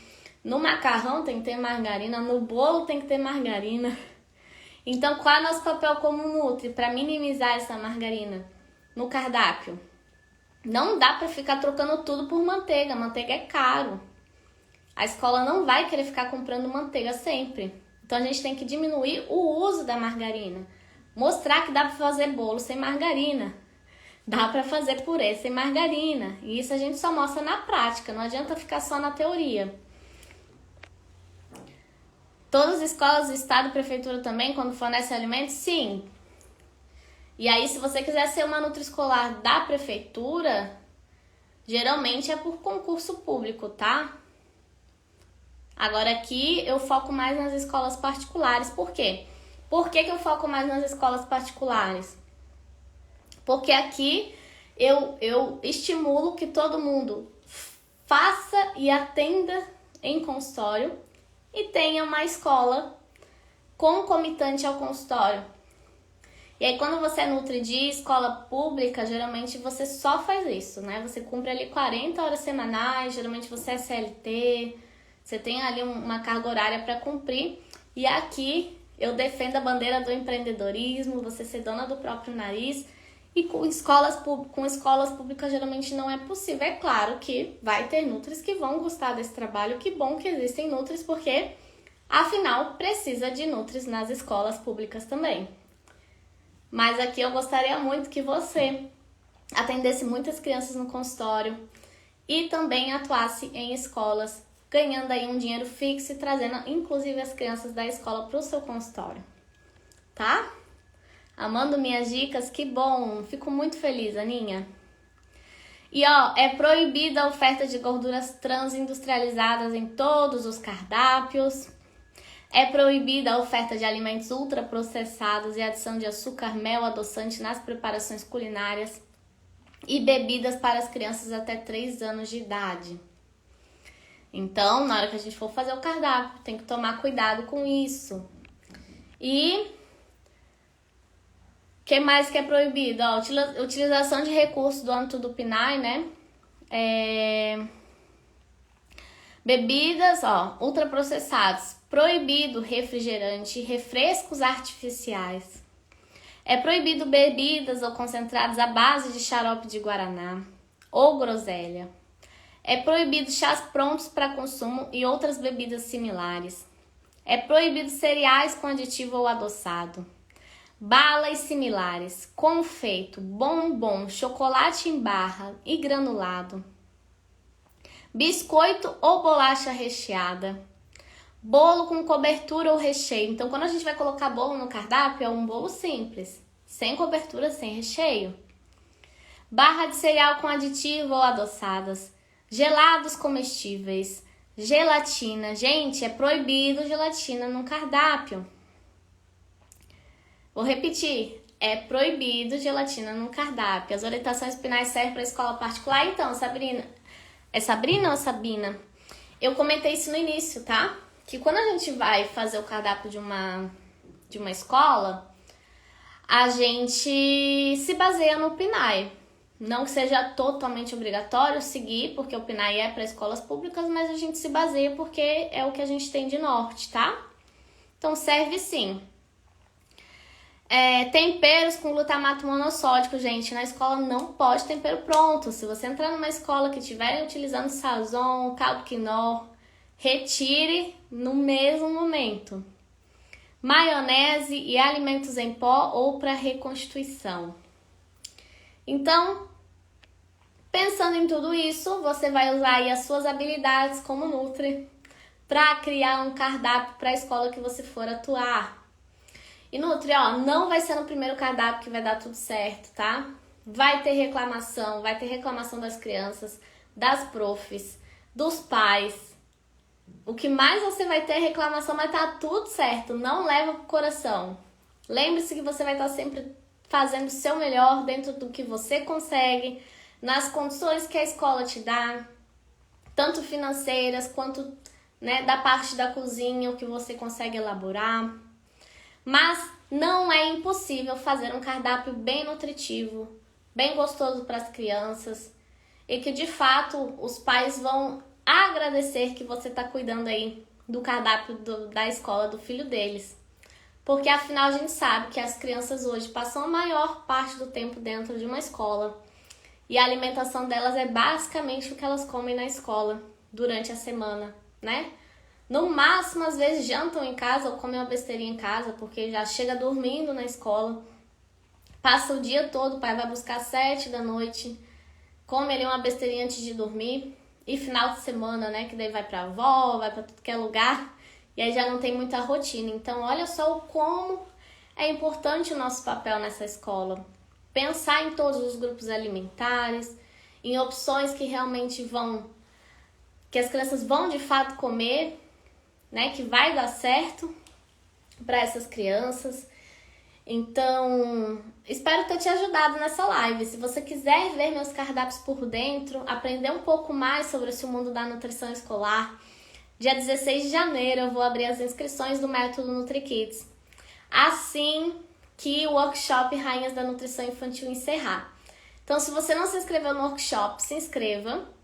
No macarrão tem que ter margarina. No bolo tem que ter margarina. Então, qual é o nosso papel como Nutri para minimizar essa margarina no cardápio? Não dá para ficar trocando tudo por manteiga. Manteiga é caro. A escola não vai querer ficar comprando manteiga sempre. Então, a gente tem que diminuir o uso da margarina. Mostrar que dá para fazer bolo sem margarina. Dá para fazer purê sem margarina. E isso a gente só mostra na prática. Não adianta ficar só na teoria. Todas as escolas do estado e prefeitura também, quando fornecem alimentos, sim. E aí, se você quiser ser uma nutriescolar da prefeitura, geralmente é por concurso público, tá? Agora aqui eu foco mais nas escolas particulares. Por quê? Por que eu foco mais nas escolas particulares? Porque aqui eu estimulo que todo mundo faça e atenda em consultório e tenha uma escola concomitante ao consultório. E aí, quando você é nutri de escola pública, geralmente você só faz isso, né? Você cumpre ali 40 horas semanais, geralmente você é CLT, você tem ali uma carga horária para cumprir. E aqui eu defendo a bandeira do empreendedorismo, você ser dona do próprio nariz. E com escolas públicas geralmente não é possível. É claro que vai ter nutris que vão gostar desse trabalho. Que bom que existem nutris, porque afinal precisa de nutris nas escolas públicas também. Mas aqui eu gostaria muito que você atendesse muitas crianças no consultório e também atuasse em escolas, ganhando aí um dinheiro fixo e trazendo inclusive as crianças da escola para o seu consultório, tá? Amando minhas dicas, que bom! Fico muito feliz, Aninha. E ó, é proibida a oferta de gorduras trans industrializadas em todos os cardápios. É proibida a oferta de alimentos ultraprocessados e adição de açúcar, mel, adoçante nas preparações culinárias e bebidas para as crianças até 3 anos de idade. Então, na hora que a gente for fazer o cardápio, tem que tomar cuidado com isso. E o que mais que é proibido? Ó, utilização de recursos do âmbito do PNAE, né? Bebidas, ó, ultraprocessados. Proibido refrigerante, refrescos artificiais. É proibido bebidas ou concentrados à base de xarope de guaraná ou groselha. É proibido chás prontos para consumo e outras bebidas similares. É proibido cereais com aditivo ou adoçado. Balas similares, confeito, bombom, chocolate em barra e granulado. Biscoito ou bolacha recheada. Bolo com cobertura ou recheio. Então, quando a gente vai colocar bolo no cardápio, é um bolo simples, sem cobertura, sem recheio. Barra de cereal com aditivo ou adoçadas. Gelados comestíveis. Gelatina. Gente, é proibido gelatina no cardápio. Vou repetir. É proibido gelatina no cardápio. As orientações PNAE servem para a escola particular. Então, Sabrina... É Sabrina ou Sabina? Eu comentei isso no início, tá? Que quando a gente vai fazer o cardápio de uma escola, a gente se baseia no PNAE. Não que seja totalmente obrigatório seguir, porque o PNAE é para escolas públicas, mas a gente se baseia porque é o que a gente tem de norte, tá? Então serve sim. Temperos com glutamato monossódico, gente, na escola não pode tempero pronto. Se você entrar numa escola que estiver utilizando sazon, caldo quinó, retire no mesmo momento. Maionese e alimentos em pó ou para reconstituição. Então, pensando em tudo isso, você vai usar aí as suas habilidades como Nutri para criar um cardápio para a escola que você for atuar. E Nutri, ó, não vai ser no primeiro cardápio que vai dar tudo certo, tá? Vai ter reclamação das crianças, das profs, dos pais. O que mais você vai ter é reclamação, mas tá tudo certo, não leva pro coração. Lembre-se que você vai estar sempre fazendo o seu melhor dentro do que você consegue, nas condições que a escola te dá, tanto financeiras quanto, né, da parte da cozinha, o que você consegue elaborar. Mas não é impossível fazer um cardápio bem nutritivo, bem gostoso para as crianças e que de fato os pais vão agradecer que você está cuidando aí do cardápio da escola do filho deles. Porque afinal a gente sabe que as crianças hoje passam a maior parte do tempo dentro de uma escola e a alimentação delas é basicamente o que elas comem na escola durante a semana, né? No máximo, às vezes jantam em casa ou comem uma besteirinha em casa porque já chega dormindo na escola, passa o dia todo, o pai vai buscar às 7 da noite, come ali uma besteirinha antes de dormir e final de semana, né, que daí vai pra avó, vai pra tudo que é lugar e aí já não tem muita rotina. Então olha só como é importante o nosso papel nessa escola. Pensar em todos os grupos alimentares, em opções que realmente que as crianças vão de fato comer, né, que vai dar certo para essas crianças. Então, espero ter te ajudado nessa live. Se você quiser ver meus cardápios por dentro, aprender um pouco mais sobre esse mundo da nutrição escolar, dia 16 de janeiro eu vou abrir as inscrições do Método NutriKids, assim que o workshop Rainhas da Nutrição Infantil encerrar. Então, se você não se inscreveu no workshop, se inscreva,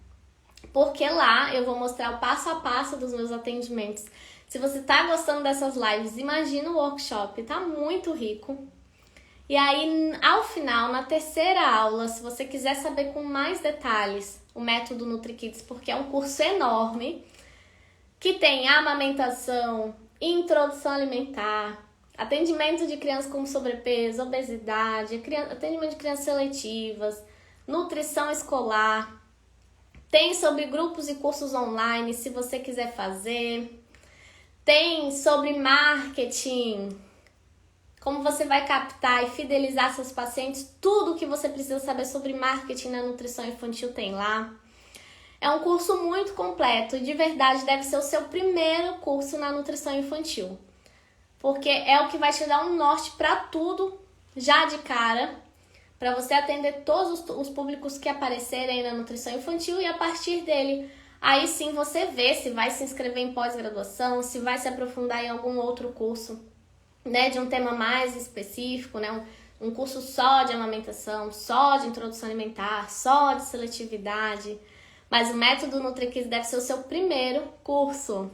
porque lá eu vou mostrar o passo a passo dos meus atendimentos. Se você está gostando dessas lives, imagina o workshop, tá muito rico. E aí, ao final, na terceira aula, se você quiser saber com mais detalhes o método NutriKids, porque é um curso enorme, que tem amamentação, introdução alimentar, atendimento de crianças com sobrepeso, obesidade, atendimento de crianças seletivas, nutrição escolar, tem sobre grupos e cursos online, se você quiser fazer. Tem sobre marketing, como você vai captar e fidelizar seus pacientes, tudo que você precisa saber sobre marketing na nutrição infantil tem lá. É um curso muito completo e de verdade deve ser o seu primeiro curso na nutrição infantil, porque é o que vai te dar um norte para tudo já de cara, para você atender todos os públicos que aparecerem aí na nutrição infantil e a partir dele, aí sim você vê se vai se inscrever em pós-graduação, se vai se aprofundar em algum outro curso, né, de um tema mais específico, né, um curso só de amamentação, só de introdução alimentar, só de seletividade. Mas o método NutriKids deve ser o seu primeiro curso.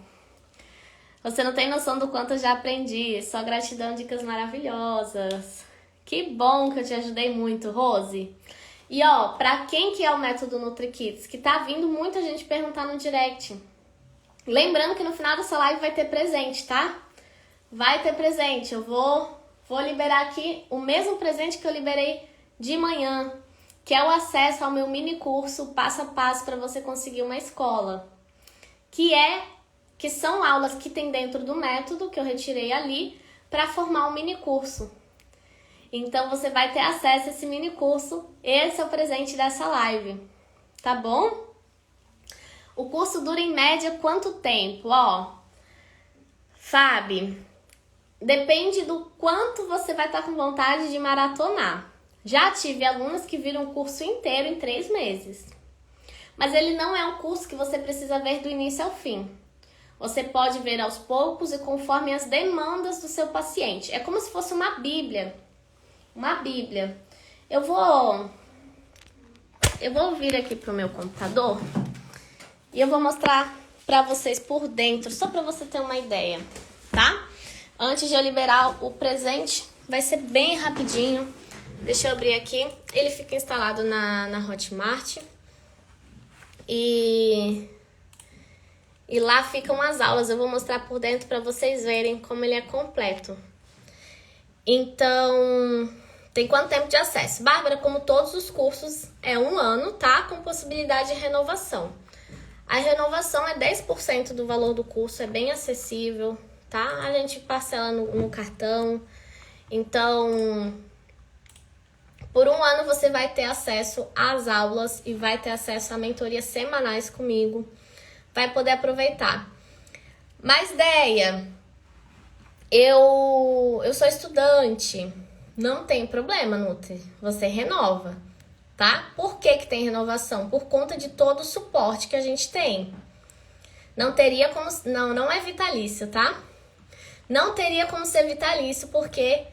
Você não tem noção do quanto eu já aprendi. Só gratidão, dicas maravilhosas. Que bom que eu te ajudei muito, Rose. E ó, pra quem que é o método NutriKids? Que tá vindo muita gente perguntar no direct. Lembrando que no final dessa live vai ter presente, tá? Vai ter presente. Eu vou liberar aqui o mesmo presente que eu liberei de manhã, que é o acesso ao meu mini curso passo a passo para você conseguir uma escola. Que são aulas que tem dentro do método que eu retirei ali para formar um mini curso. Então você vai ter acesso a esse mini curso. Esse é o presente dessa live, tá bom? O curso dura em média quanto tempo? Ó, Fábio, depende do quanto você vai estar com vontade de maratonar. Já tive alunas que viram o curso inteiro em 3 meses. Mas ele não é um curso que você precisa ver do início ao fim. Você pode ver aos poucos e conforme as demandas do seu paciente. É como se fosse uma Bíblia. Uma Bíblia. Eu vou vir aqui pro meu computador e eu vou mostrar para vocês por dentro, só para você ter uma ideia, tá? Antes de eu liberar o presente, vai ser bem rapidinho. Deixa eu abrir aqui. Ele fica instalado na Hotmart. E lá ficam as aulas. Eu vou mostrar por dentro para vocês verem como ele é completo. Então, tem quanto tempo de acesso? Bárbara, como todos os cursos, é 1 ano, tá? Com possibilidade de renovação. A renovação é 10% do valor do curso, é bem acessível, tá? A gente parcela no cartão. Então, por 1 ano você vai ter acesso às aulas e vai ter acesso a mentorias semanais comigo. Vai poder aproveitar. Mas, Deia, eu sou estudante. Não tem problema, Nutri. Você renova, tá? Por que tem renovação? Por conta de todo o suporte que a gente tem. Não teria como... Não é vitalício, tá? Não teria como ser vitalício porque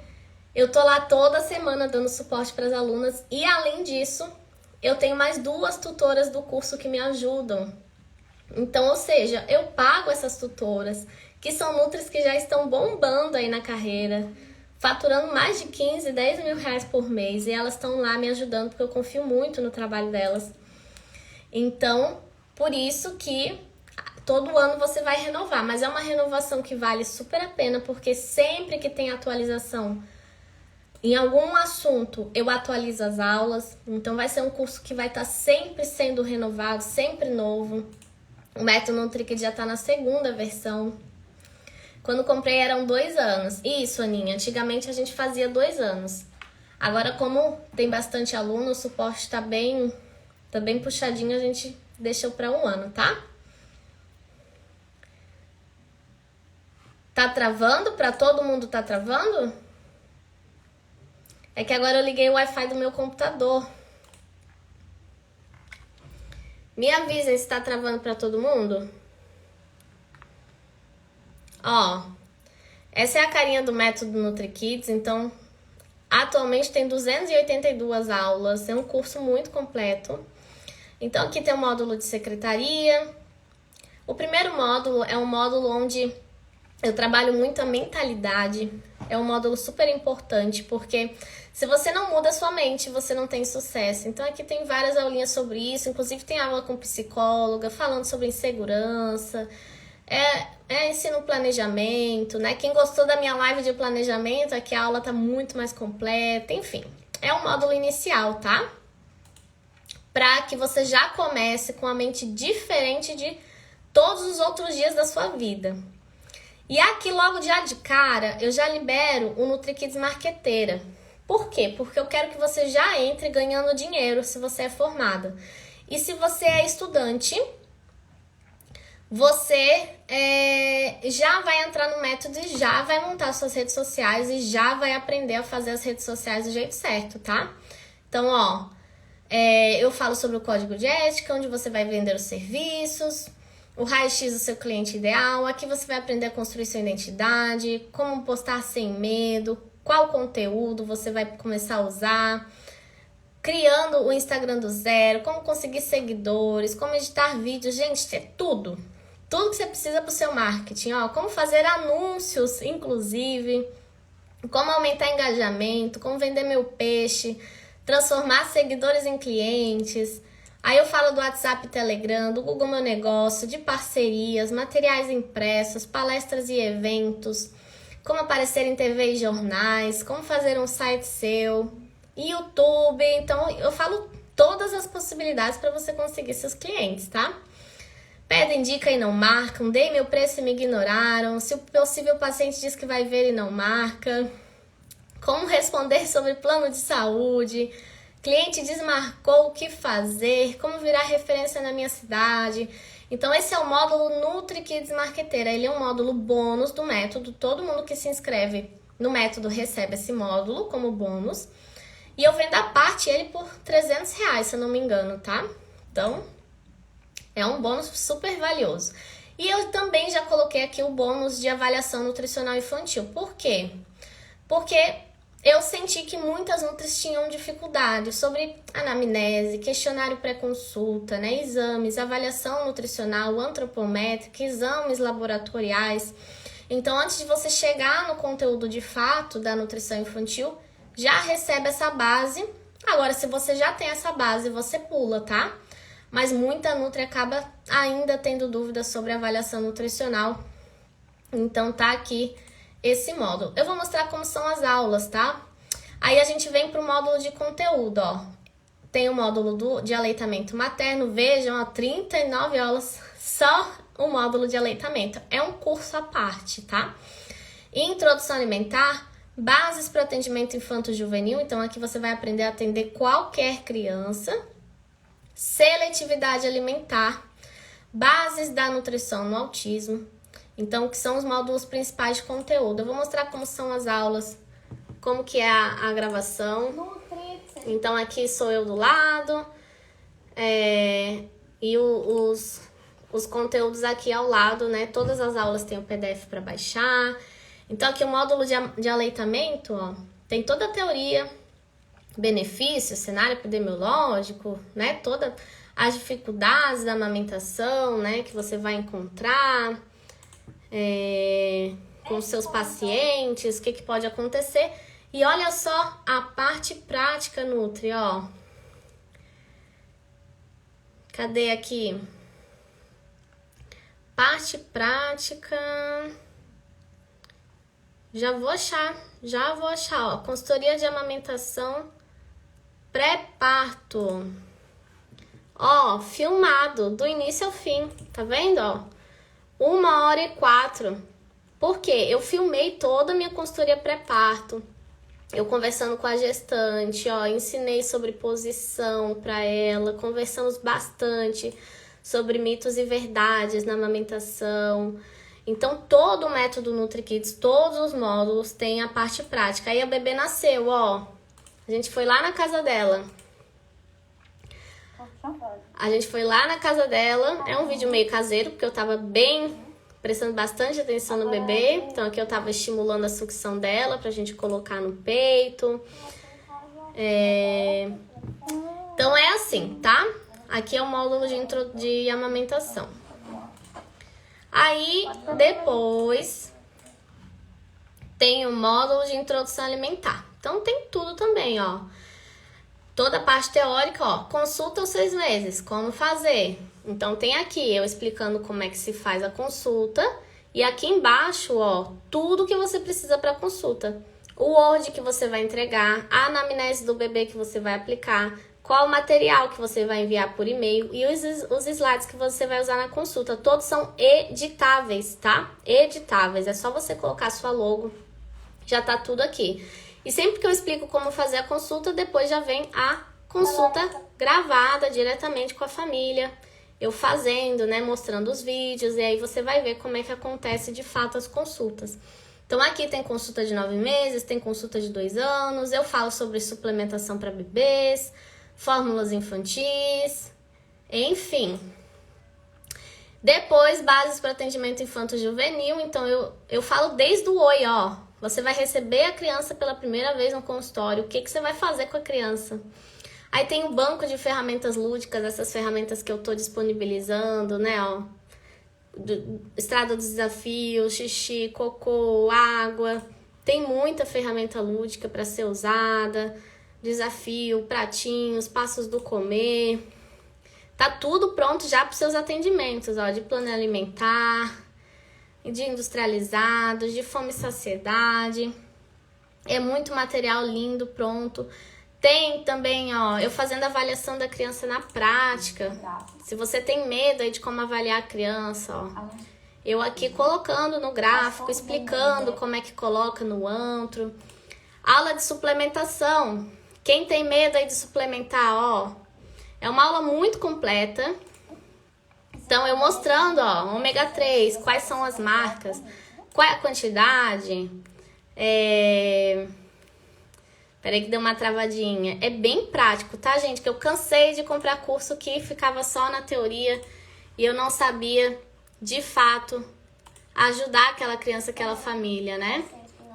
Eu tô lá toda semana dando suporte para as alunas e, além disso, eu tenho mais 2 tutoras do curso que me ajudam. Então, ou seja, eu pago essas tutoras, que são nutris que já estão bombando aí na carreira, faturando mais de 15, 10 mil reais por mês, e elas estão lá me ajudando porque eu confio muito no trabalho delas. Então, por isso que todo ano você vai renovar, mas é uma renovação que vale super a pena, porque sempre que tem atualização em algum assunto, eu atualizo as aulas. Então vai ser um curso que vai estar sempre sendo renovado, sempre novo. O método NutriKids já está na 2ª versão. Quando comprei eram 2 anos. Isso, Aninha, antigamente a gente fazia 2 anos. Agora, como tem bastante aluno, o suporte está bem puxadinho, a gente deixou para 1 ano, tá? Tá travando? Para todo mundo tá travando? É que agora eu liguei o Wi-Fi do meu computador. Me avisem se tá travando para todo mundo. Ó, essa é a carinha do método NutriKids. Então, atualmente tem 282 aulas. É um curso muito completo. Então, aqui tem o módulo de secretaria. O primeiro módulo é um módulo onde eu trabalho muito a mentalidade. É um módulo super importante, porque se você não muda a sua mente, você não tem sucesso. Então aqui tem várias aulinhas sobre isso, inclusive tem aula com psicóloga, falando sobre insegurança, ensino planejamento, né? Quem gostou da minha live de planejamento, aqui a aula tá muito mais completa, enfim. É um módulo inicial, tá? Para que você já comece com a mente diferente de todos os outros dias da sua vida. E aqui logo já de cara, eu já libero o NutriKids Marqueteira. Por quê? Porque eu quero que você já entre ganhando dinheiro se você é formada. E se você é estudante, você já vai entrar no método e já vai montar suas redes sociais e já vai aprender a fazer as redes sociais do jeito certo, tá? Então, ó, eu falo sobre o código de ética, onde você vai vender os serviços, o raio-x do seu cliente ideal. Aqui você vai aprender a construir sua identidade, como postar sem medo, qual conteúdo você vai começar a usar, criando o Instagram do zero, como conseguir seguidores, como editar vídeos. Gente, é tudo que você precisa para o seu marketing, ó, como fazer anúncios, inclusive, como aumentar engajamento, como vender meu peixe, transformar seguidores em clientes. Aí eu falo do WhatsApp e Telegram, do Google Meu Negócio, de parcerias, materiais impressos, palestras e eventos, como aparecer em TV e jornais, como fazer um site seu, YouTube. Então eu falo todas as possibilidades para você conseguir seus clientes, tá? Pedem dica e não marcam, dei meu preço e me ignoraram, se o possível paciente diz que vai ver e não marca, como responder sobre plano de saúde, cliente desmarcou o que fazer, como virar referência na minha cidade. Então esse é o módulo NutriKids Marqueteira, ele é um módulo bônus do método, todo mundo que se inscreve no método recebe esse módulo como bônus, e eu vendo a parte ele por R$300, se eu não me engano, tá? Então é um bônus super valioso. E eu também já coloquei aqui o bônus de avaliação nutricional infantil. Por quê? Porque eu senti que muitas nutris tinham dificuldade sobre anamnese, questionário pré-consulta, né, exames, avaliação nutricional, antropométrica, exames laboratoriais. Então, antes de você chegar no conteúdo de fato da nutrição infantil, já recebe essa base. Agora, se você já tem essa base, você pula, tá? Mas muita nutri acaba ainda tendo dúvidas sobre avaliação nutricional. Então, tá aqui esse módulo. Eu vou mostrar como são as aulas, tá? Aí a gente vem pro módulo de conteúdo, ó. Tem o módulo de aleitamento materno. Vejam, ó, 39 aulas só o módulo de aleitamento. É um curso à parte, tá? Introdução alimentar, bases para atendimento infanto-juvenil. Então, aqui você vai aprender a atender qualquer criança. Seletividade alimentar, bases da nutrição no autismo. Então, que são os módulos principais de conteúdo. Eu vou mostrar como são as aulas, como que é a gravação. Então, aqui sou eu do lado. E os conteúdos aqui ao lado, né? Todas as aulas têm o PDF para baixar. Então, aqui o módulo de aleitamento, ó. tem toda a teoria, benefícios, cenário epidemiológico, né? Todas as dificuldades da amamentação, né? Que você vai encontrar com seus pacientes, o que pode acontecer. E olha só a parte prática, Nutri, ó. Cadê aqui? Parte prática. Já vou achar, ó. Consultoria de amamentação pré-parto. Ó, filmado do início ao fim, tá vendo, ó? 1h04. Por quê? Eu filmei toda a minha consultoria pré-parto. Eu conversando com a gestante, ó, ensinei sobre posição para ela, conversamos bastante sobre mitos e verdades na amamentação. Então, todo o método NutriKids, todos os módulos têm a parte prática. Aí a bebê nasceu, ó. A gente foi lá na casa dela. É um vídeo meio caseiro, porque eu tava prestando bastante atenção no bebê. Então, aqui eu tava estimulando a sucção dela pra gente colocar no peito. Então, é assim, tá? Aqui é o módulo de amamentação. Aí, depois, tem o módulo de introdução alimentar. Então, tem tudo também, ó. Toda a parte teórica, ó. Consulta aos 6 meses, como fazer. Então, tem aqui eu explicando como é que se faz a consulta. E aqui embaixo, ó, tudo que você precisa para consulta. O Word que você vai entregar, a anamnese do bebê que você vai aplicar, qual o material que você vai enviar por e-mail e os slides que você vai usar na consulta. Todos são editáveis, tá? Editáveis. É só você colocar a sua logo. Já tá tudo aqui. E sempre que eu explico como fazer a consulta, depois já vem a consulta gravada diretamente com a família. Eu fazendo, né? Mostrando os vídeos. E aí você vai ver como é que acontece de fato as consultas. Então aqui tem consulta de 9 meses, tem consulta de 2 anos. Eu falo sobre suplementação para bebês, fórmulas infantis, enfim. Depois, bases para atendimento infanto-juvenil. Então eu falo desde o oi, ó. Você vai receber a criança pela primeira vez no consultório. O que você vai fazer com a criança? Aí tem o banco de ferramentas lúdicas, essas ferramentas que eu tô disponibilizando, né, ó. Estrada dos desafios, xixi, cocô, água. Tem muita ferramenta lúdica para ser usada. Desafio, pratinhos, passos do comer. Tá tudo pronto já para os seus atendimentos, ó, de plano alimentar, de industrializados, de fome e saciedade. É muito material lindo, pronto. Tem também, ó, eu fazendo avaliação da criança na prática. Se você tem medo aí de como avaliar a criança, ó. Eu aqui colocando no gráfico, explicando como é que coloca no antro. Aula de suplementação. Quem tem medo aí de suplementar, ó. É uma aula muito completa. Então, eu mostrando, ó, ômega 3, quais são as marcas, qual é a quantidade. Peraí que deu uma travadinha. É bem prático, tá, gente? Que eu cansei de comprar curso que ficava só na teoria e eu não sabia, de fato, ajudar aquela criança, aquela família, né?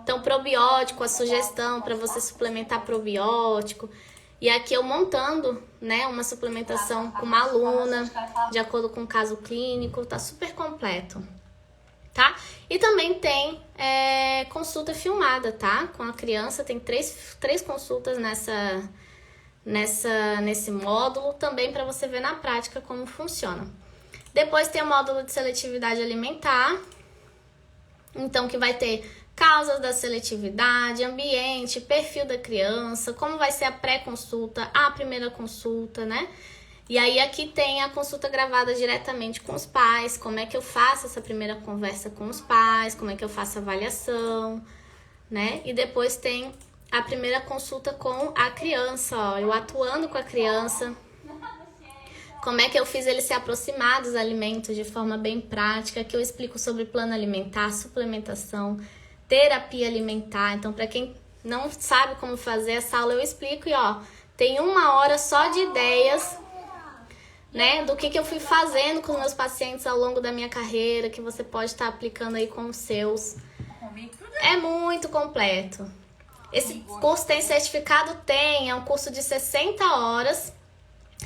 Então, probiótico, a sugestão para você suplementar probiótico. E aqui eu montando, né, uma suplementação com uma aluna, de acordo com o caso clínico, tá super completo, tá? E também tem consulta filmada, tá? Com a criança, tem três consultas nesse módulo, também para você ver na prática como funciona. Depois tem o módulo de seletividade alimentar, então que vai ter causas da seletividade, ambiente, perfil da criança, como vai ser a pré-consulta, a primeira consulta, né? E aí aqui tem a consulta gravada diretamente com os pais, como é que eu faço essa primeira conversa com os pais, como é que eu faço a avaliação, né? E depois tem a primeira consulta com a criança, ó, eu atuando com a criança, como é que eu fiz ele se aproximar dos alimentos de forma bem prática, que eu explico sobre plano alimentar, suplementação, terapia alimentar. Então, para quem não sabe como fazer essa aula, eu explico e, ó, tem 1 hora só de ideias, né, do que eu fui fazendo com os meus pacientes ao longo da minha carreira, que você pode estar aplicando aí com os seus. É muito completo. Esse curso tem certificado? Tem, é um curso de 60 horas,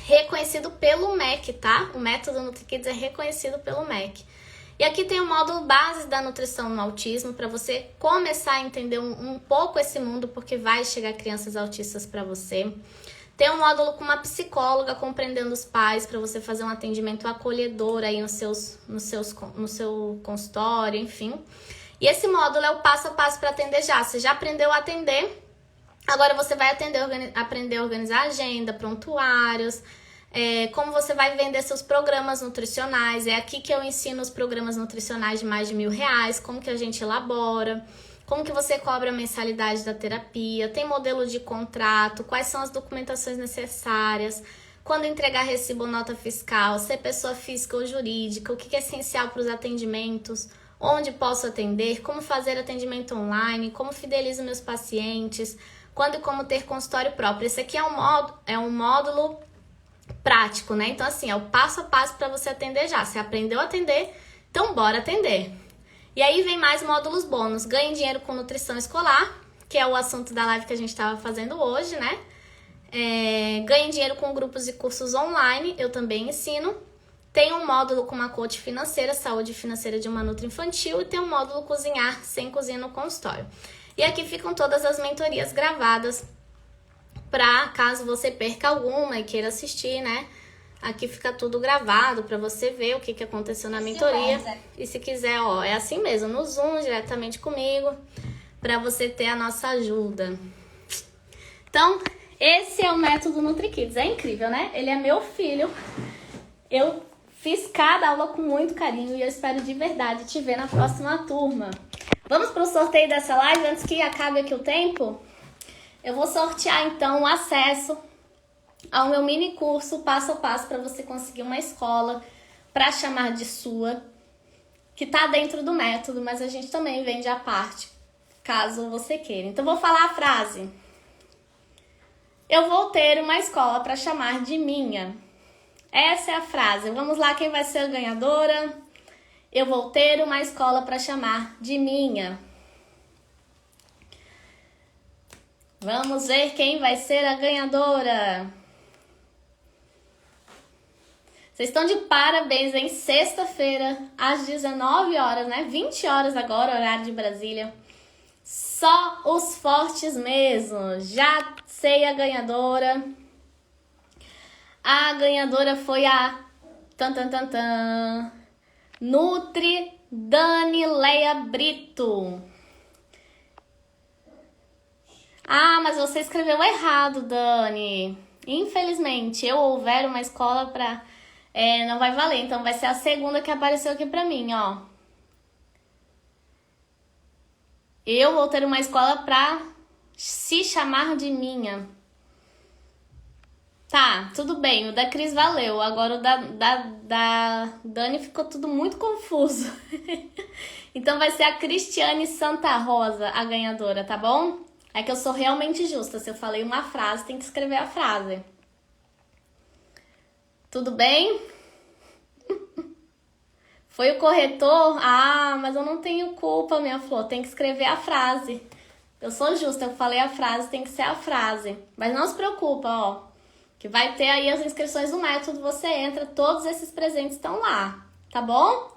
reconhecido pelo MEC, tá? O método NutriKids é reconhecido pelo MEC. E aqui tem o módulo base da nutrição no autismo, para você começar a entender um pouco esse mundo, porque vai chegar crianças autistas para você. Tem um módulo com uma psicóloga compreendendo os pais, para você fazer um atendimento acolhedor aí no seu consultório, enfim. E esse módulo é o passo a passo para atender já. Você já aprendeu a atender, agora você vai aprender a organizar a agenda, prontuários, como você vai vender seus programas nutricionais. É aqui que eu ensino os programas nutricionais de mais de R$1.000, como que a gente elabora, como que você cobra a mensalidade da terapia, tem modelo de contrato, quais são as documentações necessárias, quando entregar recibo ou nota fiscal, se é pessoa física ou jurídica, o que é essencial para os atendimentos, onde posso atender, como fazer atendimento online, como fidelizo meus pacientes, quando e como ter consultório próprio. Esse aqui é um módulo prático, né? Então, assim, é o passo a passo para você atender já. Você aprendeu a atender, então bora atender. E aí vem mais módulos bônus. Ganhe dinheiro com nutrição escolar, que é o assunto da live que a gente estava fazendo hoje, né? Ganhe dinheiro com grupos e cursos online, eu também ensino. Tem um módulo com uma coach financeira, saúde financeira de uma nutri infantil, e tem um módulo cozinhar sem cozinha no consultório. E aqui ficam todas as mentorias gravadas, para caso você perca alguma e queira assistir, né? Aqui fica tudo gravado para você ver o que aconteceu na mentoria. E se quiser, ó, é assim mesmo, no Zoom, diretamente comigo, para você ter a nossa ajuda. Então, esse é o método NutriKids. É incrível, né? Ele é meu filho. Eu fiz cada aula com muito carinho e eu espero de verdade te ver na próxima turma. Vamos para o sorteio dessa live antes que acabe aqui o tempo? Eu vou sortear então o acesso ao meu mini curso passo a passo para você conseguir uma escola para chamar de sua, que está dentro do método, mas a gente também vende à parte, caso você queira. Então vou falar a frase. Eu vou ter uma escola para chamar de minha. Essa é a frase. Vamos lá, quem vai ser a ganhadora? Eu vou ter uma escola para chamar de minha. Vamos ver quem vai ser a ganhadora. Vocês estão de parabéns, hein? Sexta-feira, às 19 horas, né? 20 horas agora, horário de Brasília. Só os fortes mesmo. Já sei a ganhadora. A ganhadora foi a Nutri Danileia Brito. Ah, mas você escreveu errado, Dani. Infelizmente, eu houver uma escola para... não vai valer, então vai ser a segunda que apareceu aqui pra mim, ó. Eu vou ter uma escola pra se chamar de minha. Tá, tudo bem, o da Cris valeu. Agora o da Dani ficou tudo muito confuso. Então vai ser a Cristiane Santa Rosa a ganhadora, tá bom? É que eu sou realmente justa. Se eu falei uma frase, tem que escrever a frase. Tudo bem? Foi o corretor? Ah, mas eu não tenho culpa, minha flor. Tem que escrever a frase. Eu sou justa, eu falei a frase, tem que ser a frase. Mas não se preocupa, ó. Que vai ter aí as inscrições do método, você entra, todos esses presentes estão lá, tá bom?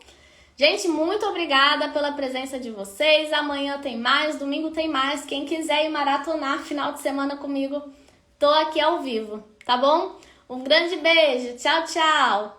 Gente, muito obrigada pela presença de vocês. Amanhã tem mais, domingo tem mais. Quem quiser ir maratonar final de semana comigo, tô aqui ao vivo, tá bom? Um grande beijo, tchau, tchau!